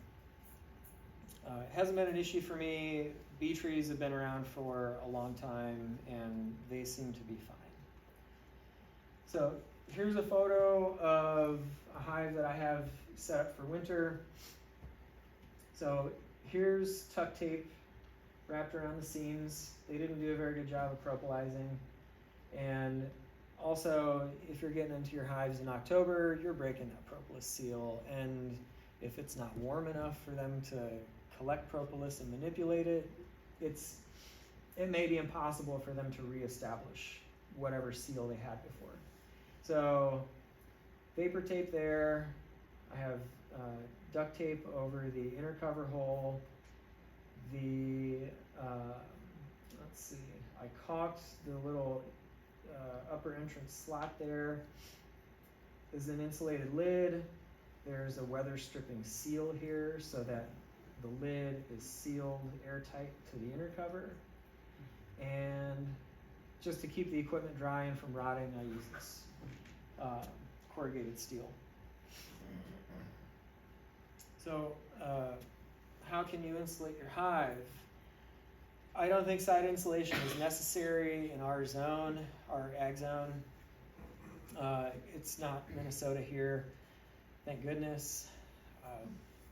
hasn't been an issue for me. Bee trees have been around for a long time, and they seem to be fine. So here's a photo of a hive that I have set up for winter. So here's tuck tape wrapped around the seams. They didn't do a very good job of propolizing. And also, if you're getting into your hives in October, you're breaking that propolis seal. And if it's not warm enough for them to collect propolis and manipulate it, it may be impossible for them to reestablish whatever seal they had before. So vapor tape there. I have duct tape over the inner cover hole. Let's see, I caulked the little upper entrance slot there. There's an insulated lid. There's a weather stripping seal here so that the lid is sealed airtight to the inner cover. And just to keep the equipment dry and from rotting, I use this corrugated steel. So how can you insulate your hive? I don't think side insulation is necessary in our zone, our ag zone. It's not Minnesota here, thank goodness.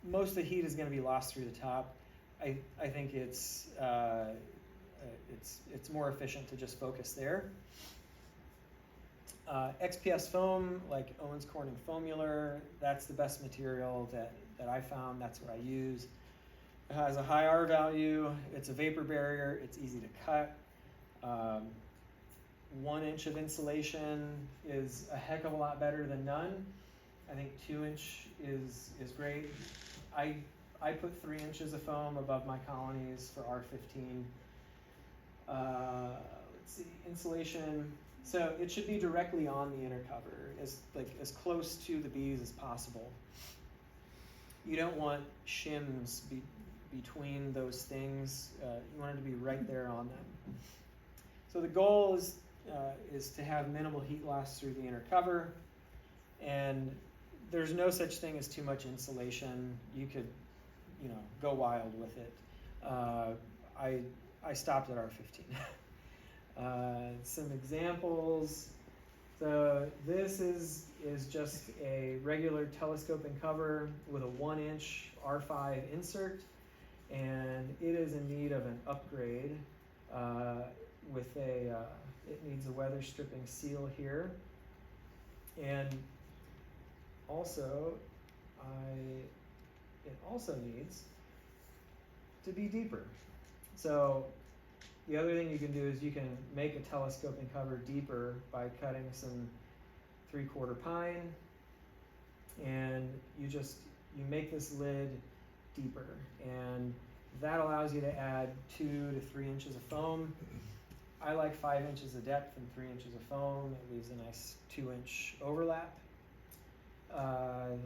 Most of the heat is going to be lost through the top. I think it's more efficient to just focus there. XPS foam, like Owens Corning Foamular, that's the best material that I found. That's what I use. It has a high R value. It's a vapor barrier. It's easy to cut. 1 inch of insulation is a heck of a lot better than none. I think 2 inch is great. I put 3 inches of foam above my colonies for R15. Let's see, insulation. So it should be directly on the inner cover, as close to the bees as possible. You don't want shims between those things. You want it to be right there on them. So the goal is to have minimal heat loss through the inner cover, and there's no such thing as too much insulation. You could, go wild with it. I stopped at R15. Some examples. So this is just a regular telescoping cover with a 1 inch R5 insert, and it is in need of an upgrade it needs a weather stripping seal here, and also it also needs to be deeper. So the other thing you can do is you can make a telescoping cover deeper by cutting some 3/4 pine, and you make this lid deeper, and that allows you to add 2 to 3 inches of foam. I like 5 inches of depth and 3 inches of foam. It leaves a nice 2 inch overlap.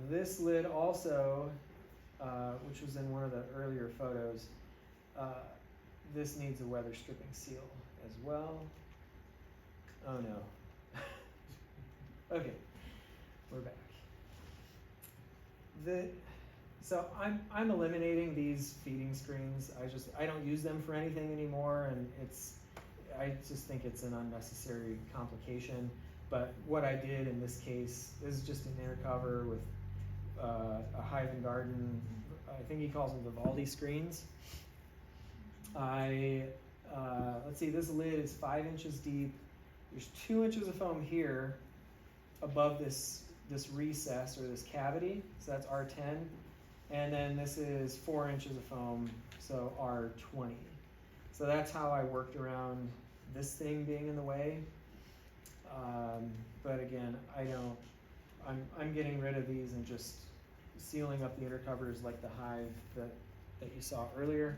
This lid also, which was in one of the earlier photos, this needs a weather stripping seal as well. Oh no. Okay, we're back. So I'm eliminating these feeding screens. I don't use them for anything anymore, and I just think it's an unnecessary complication. But what I did in this case is just an inner cover with a Hive and Garden, I think he calls them Vivaldi screens. Let's see, this lid is 5 inches deep. There's 2 inches of foam here above this recess or this cavity, so that's R10. And then this is 4 inches of foam, so R20. So that's how I worked around this thing being in the way. But again, I'm getting rid of these and just sealing up the inner covers like the hive that you saw earlier.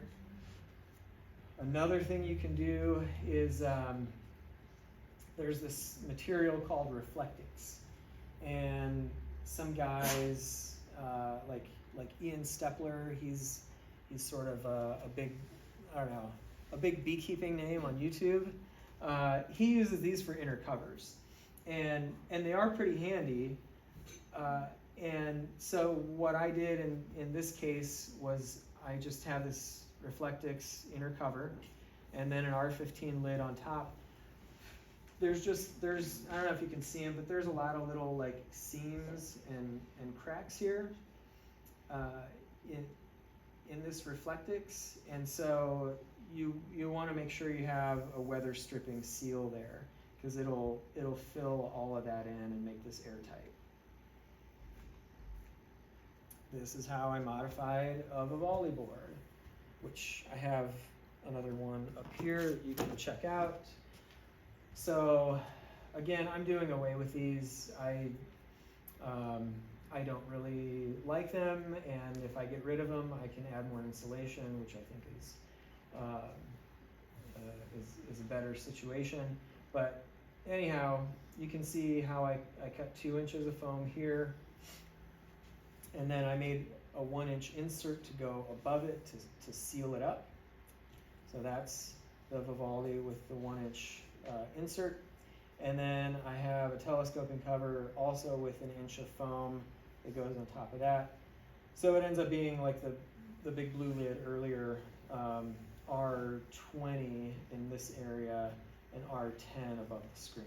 Another thing you can do is there's this material called Reflectix, and some guys like Ian Stepler, he's sort of a big, I don't know, a big beekeeping name on YouTube. He uses these for inner covers, and they are pretty handy. And so what I did in this case was I just have this Reflectix inner cover and then an R15 lid on top. There's I don't know if you can see them, but there's a lot of little like seams and cracks here in this Reflectix, and so you want to make sure you have a weather stripping seal there, because it'll fill all of that in and make this airtight. This is how I modified a Vivaldi board, which I have another one up here that you can check out. So again, I'm doing away with these. I don't really like them, and if I get rid of them, I can add more insulation, which I think is a better situation. But anyhow, you can see how I cut 2 inches of foam here, and then I made a 1-inch insert to go above it to seal it up. So that's the Vivaldi with the 1-inch insert. And then I have a telescoping cover also with 1 inch of foam that goes on top of that. So it ends up being like the big blue lid earlier, R20 in this area and R10 above the screen.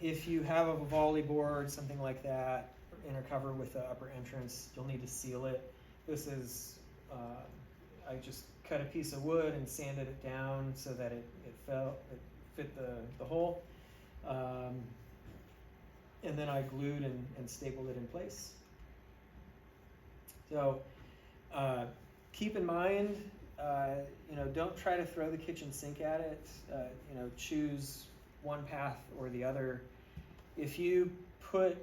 If you have a Vivaldi board, something like that, inner cover with the upper entrance, you'll need to seal it. This is, I just cut a piece of wood and sanded it down so that it fit the hole. And then I glued and stapled it in place. So keep in mind, don't try to throw the kitchen sink at it. Choose one path or the other. If you put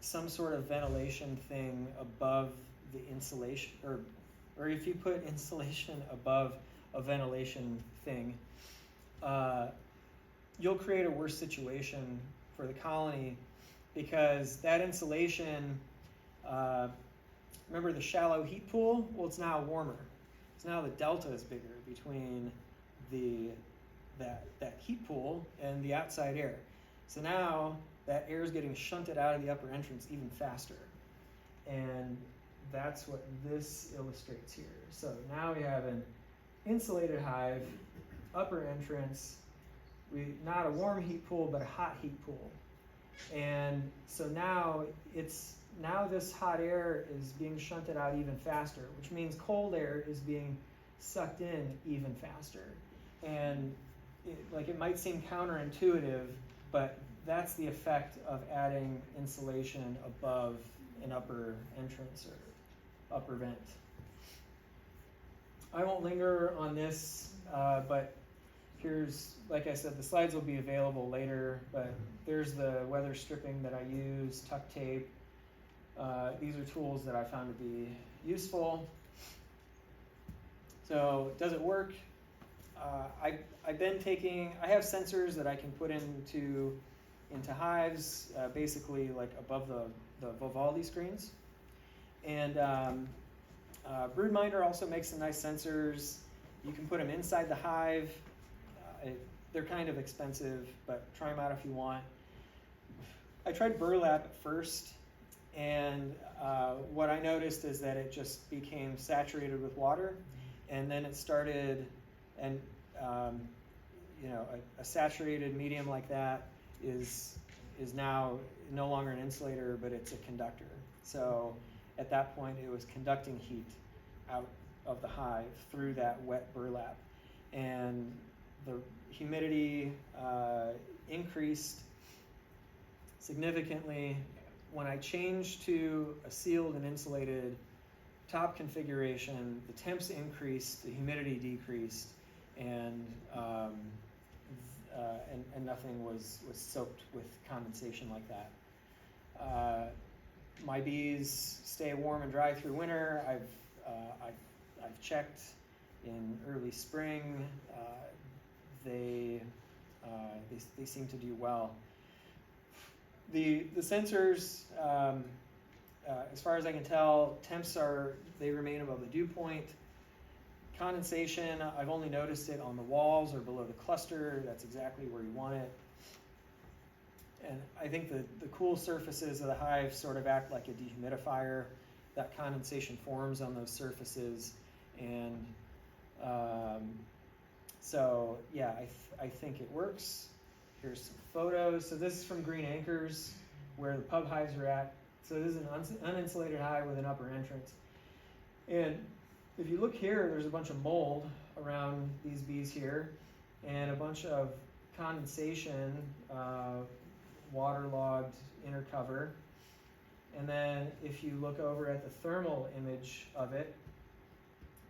some sort of ventilation thing above the insulation, or if you put insulation above a ventilation thing, you'll create a worse situation for the colony, because that insulation, remember the shallow heat pool? Well, it's now warmer. So now the delta is bigger between that heat pool and the outside air. So now that air is getting shunted out of the upper entrance even faster. And that's what this illustrates here. So now we have an insulated hive, upper entrance, not a warm heat pool, but a hot heat pool. And so now this hot air is being shunted out even faster, which means cold air is being sucked in even faster. And it might seem counterintuitive, but that's the effect of adding insulation above an upper entrance or upper vent. I won't linger on this, but here's, like I said, the slides will be available later, but there's the weather stripping that I use, tuck tape. These are tools that I found to be useful. So does it work? I have sensors that I can put into hives, basically like above the Vivaldi screens. And Broodminder also makes some nice sensors. You can put them inside the hive. They're kind of expensive, but try them out if you want. I tried burlap at first, and what I noticed is that it just became saturated with water, and then it started, and a saturated medium like that is now no longer an insulator, but it's a conductor. So at that point, it was conducting heat out of the hive through that wet burlap, and the humidity increased significantly, when I changed to a sealed and insulated top configuration, the temps increased, the humidity decreased, and nothing was soaked with condensation like that. My bees stay warm and dry through winter. I've checked in early spring. They seem to do well. The sensors, as far as I can tell, temps they remain above the dew point. Condensation, I've only noticed it on the walls or below the cluster. That's exactly where you want it. And I think the cool surfaces of the hive sort of act like a dehumidifier. That condensation forms on those surfaces, and so yeah, I think it works. Here's some photos. So this is from Green Anchors, where the pub hives are at. So this is an uninsulated hive with an upper entrance. And if you look here, there's a bunch of mold around these bees here, and a bunch of condensation, waterlogged inner cover. And then if you look over at the thermal image of it,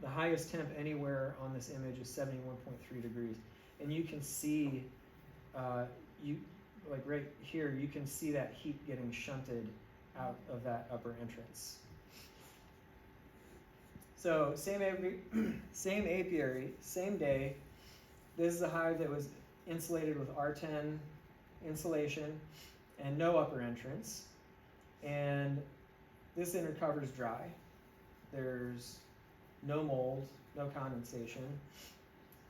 the highest temp anywhere on this image is 71.3 degrees. And you can see, like right here, you can see that heat getting shunted out of that upper entrance. So same apiary, same day. This is a hive that was insulated with R10 insulation and no upper entrance. And this inner cover is dry. There's no mold, no condensation.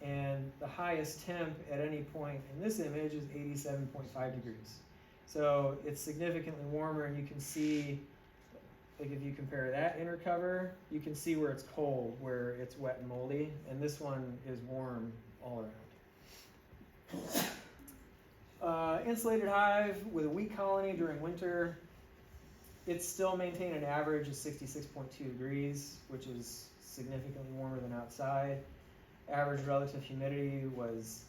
And the highest temp at any point in this image is 87.5 degrees. So it's significantly warmer, and you can see, like if you compare that inner cover, you can see where it's cold, where it's wet and moldy, and this one is warm all around. Insulated hive with a weak colony during winter. It's still maintained an average of 66.2 degrees, which is significantly warmer than outside. Average relative humidity was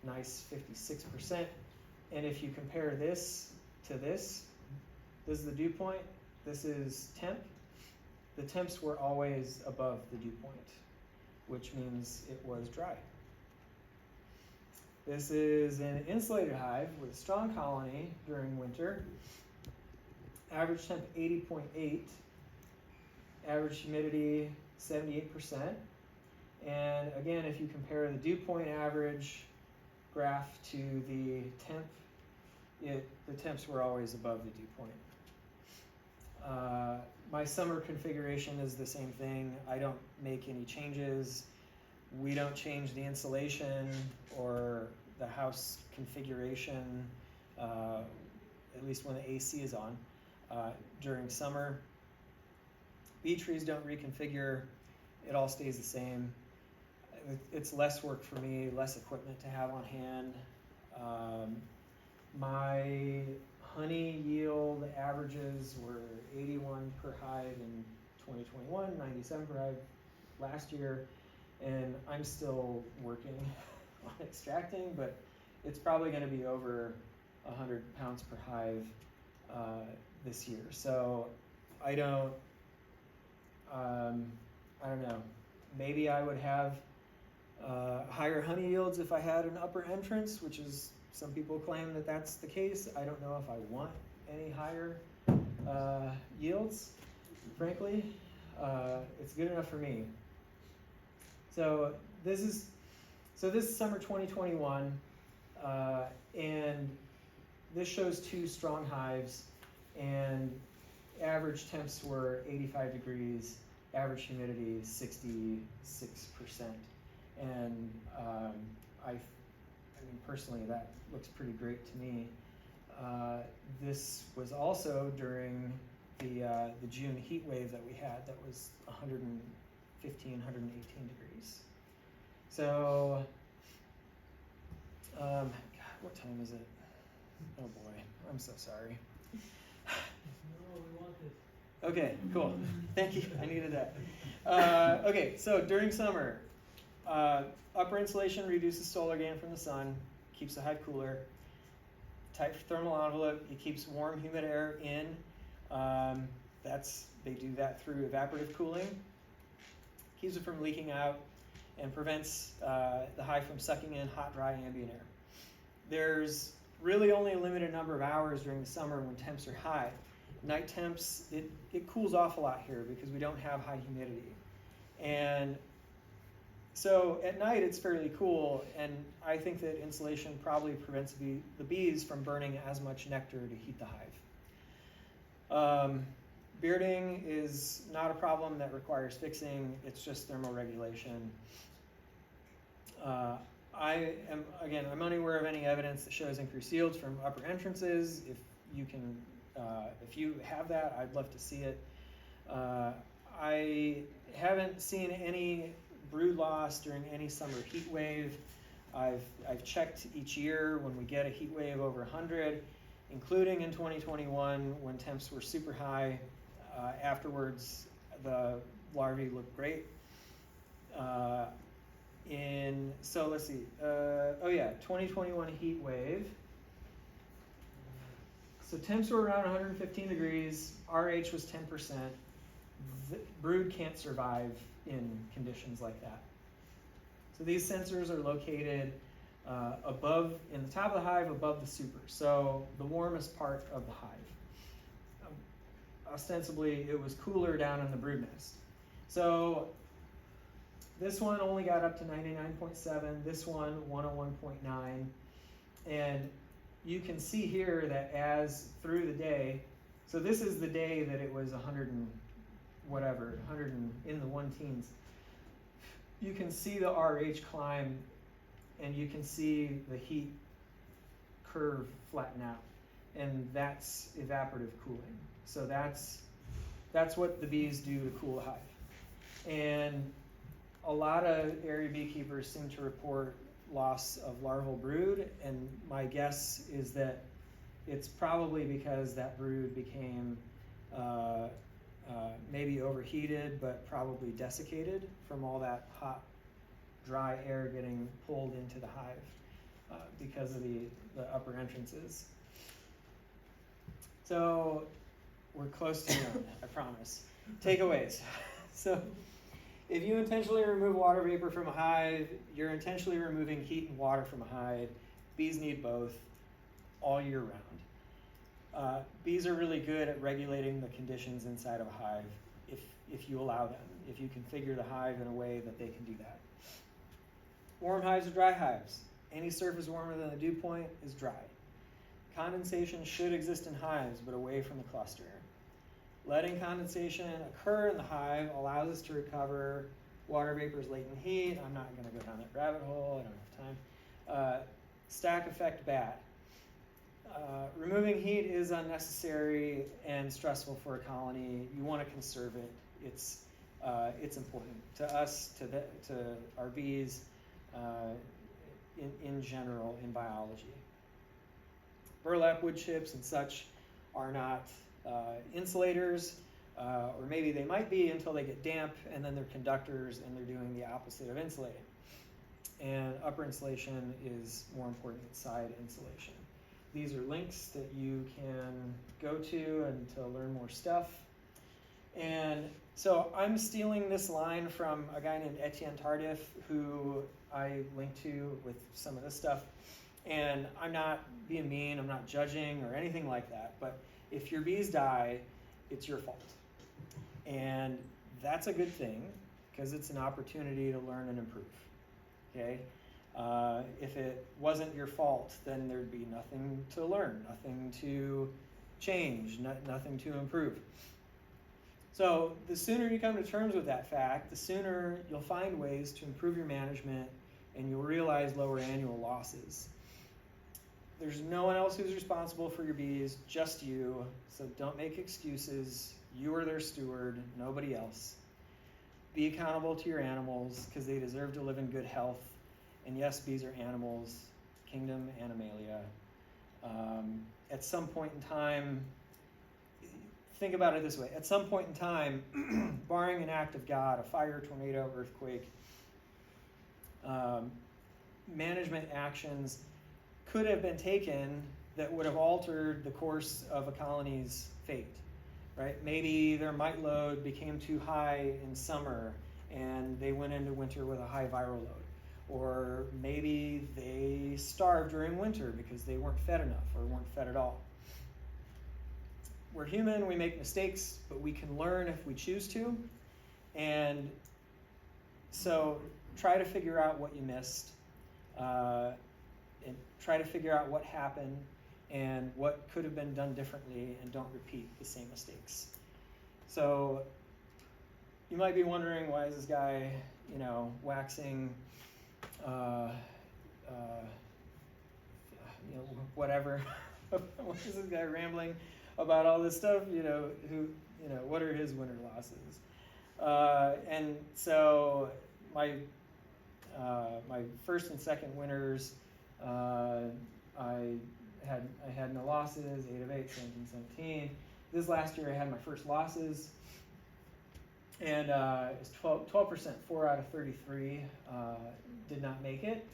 nice 56%. And if you compare this to this is the dew point, this is temp. The temps were always above the dew point, which means it was dry. This is an insulated hive with a strong colony during winter. Average temp 80.8, average humidity 78%. And again, if you compare the dew point average graph to the temp, the temps were always above the dew point. My summer configuration is the same thing. I don't make any changes. We don't change the insulation or the house configuration, at least when the AC is on. During summer, bee trees don't reconfigure. It all stays the same. It's less work for me, less equipment to have on hand. My honey yield averages were 81 per hive in 2021, 97 per hive last year, and I'm still working on extracting, but it's probably going to be over 100 pounds per hive this year. So I don't know. Maybe I would have higher honey yields if I had an upper entrance, which is, some people claim that that's the case. I don't know if I want any higher yields, frankly. It's good enough for me. So this is summer 2021, and this shows two strong hives, and average temps were 85 degrees, average humidity 66%. And I mean, personally, that looks pretty great to me. This was also during the June heat wave that we had, that was 115, 118 degrees. So, God, what time is it? Oh boy, I'm so sorry. No, we want this. Okay, cool. Thank you. I needed that. Okay, so during summer, upper insulation reduces solar gain from the sun, keeps the hive cooler. Tight thermal envelope, it keeps warm, humid air in. They do that through evaporative cooling, keeps it from leaking out, and prevents the hive from sucking in hot, dry ambient air. There's really only a limited number of hours during the summer when temps are high. Night temps, it cools off a lot here because we don't have high humidity. And so at night it's fairly cool, and I think that insulation probably prevents the bees from burning as much nectar to heat the hive. Bearding is not a problem that requires fixing, it's just thermoregulation. I'm unaware of any evidence that shows increased yields from upper entrances. If you have that, I'd love to see it. I haven't seen any brood loss during any summer heat wave. I've checked each year when we get a heat wave over 100, including in 2021 when temps were super high. Afterwards, the larvae look great. So let's see. 2021 heat wave. So temps were around 115 degrees. RH was 10%. The brood can't survive in conditions like that. So these sensors are located in the top of the hive, above the super. So the warmest part of the hive. Ostensibly, it was cooler down in the brood nest. So this one only got up to 99.7, this one 101.9, and you can see here that as through the day, so this is the day that it was 100 and whatever, 100 and in the 1 teens. You can see the RH climb, and you can see the heat curve flatten out, and that's evaporative cooling. So that's what the bees do to cool the hive. And a lot of area beekeepers seem to report loss of larval brood, and my guess is that it's probably because that brood became maybe overheated, but probably desiccated from all that hot, dry air getting pulled into the hive because of the upper entrances. So we're close to done, I promise. Takeaways. So if you intentionally remove water vapor from a hive, you're intentionally removing heat and water from a hive. Bees need both all year round. Bees are really good at regulating the conditions inside of a hive if you allow them, if you configure the hive in a way that they can do that. Warm hives or dry hives. Any surface warmer than the dew point is dry. Condensation should exist in hives, but away from the cluster. Letting condensation occur in the hive allows us to recover water vapor's latent heat. I'm not going to go down that rabbit hole, I don't have time. Stack effect bad. Removing heat is unnecessary and stressful for a colony. You want to conserve it. It's important to us, to our bees, in general in biology. Burlap wood chips and such are not insulators, or maybe they might be until they get damp, and then they're conductors and they're doing the opposite of insulating. And upper insulation is more important than side insulation. These are links that you can go to and to learn more stuff. And so I'm stealing this line from a guy named Etienne Tardif, who I linked to with some of this stuff. And I'm not being mean, I'm not judging or anything like that, but if your bees die, it's your fault. And that's a good thing, because it's an opportunity to learn and improve, okay? If it wasn't your fault, then there'd be nothing to learn, nothing to change, nothing to improve. So the sooner you come to terms with that fact, the sooner you'll find ways to improve your management, and you'll realize lower annual losses. There's no one else who's responsible for your bees, just you, so don't make excuses. You are their steward, nobody else. Be accountable to your animals, because they deserve to live in good health. And yes, bees are animals, kingdom Animalia. At some point in time, think about it this way. At some point in time, barring an act of God, a fire, tornado, earthquake, management actions could have been taken that would have altered the course of a colony's fate. right? Maybe their mite load became too high in summer and they went into winter with a high viral load. Or maybe they starved during winter because they weren't fed enough or weren't fed at all. We're human, we make mistakes, but we can learn if we choose to. And so try to figure out what you missed, and try to figure out what happened and what could have been done differently, and don't repeat the same mistakes. So you might be wondering, why is this guy, waxing, whatever. Why is this guy rambling about all this stuff? What are his winter losses? And so my first and second winters, I had no losses, 8 of 8, 17, 17. This last year I had my first losses, and it's 12%, 4 out of 33 did not make it.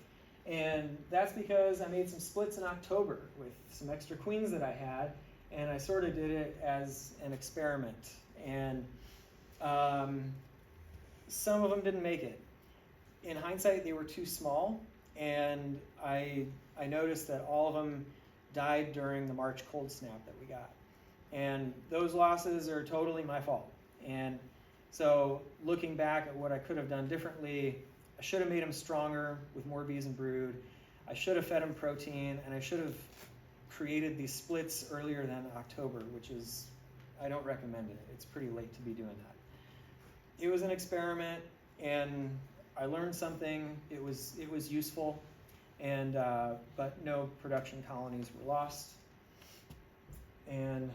And that's because I made some splits in October with some extra queens that I had, and I sort of did it as an experiment. And some of them didn't make it. In hindsight, they were too small, and I noticed that all of them died during the March cold snap that we got. And those losses are totally my fault. And so looking back at what I could have done differently, I should have made them stronger with more bees and brood. I should have fed them protein, and I should have created these splits earlier than October, which is, I don't recommend it. It's pretty late to be doing that. It was an experiment, and I learned something. It was useful, and but no production colonies were lost, and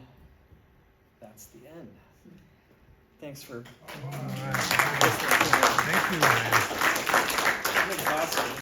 that's the end. Thanks for. Thank you, Ryan. I'm exhausted.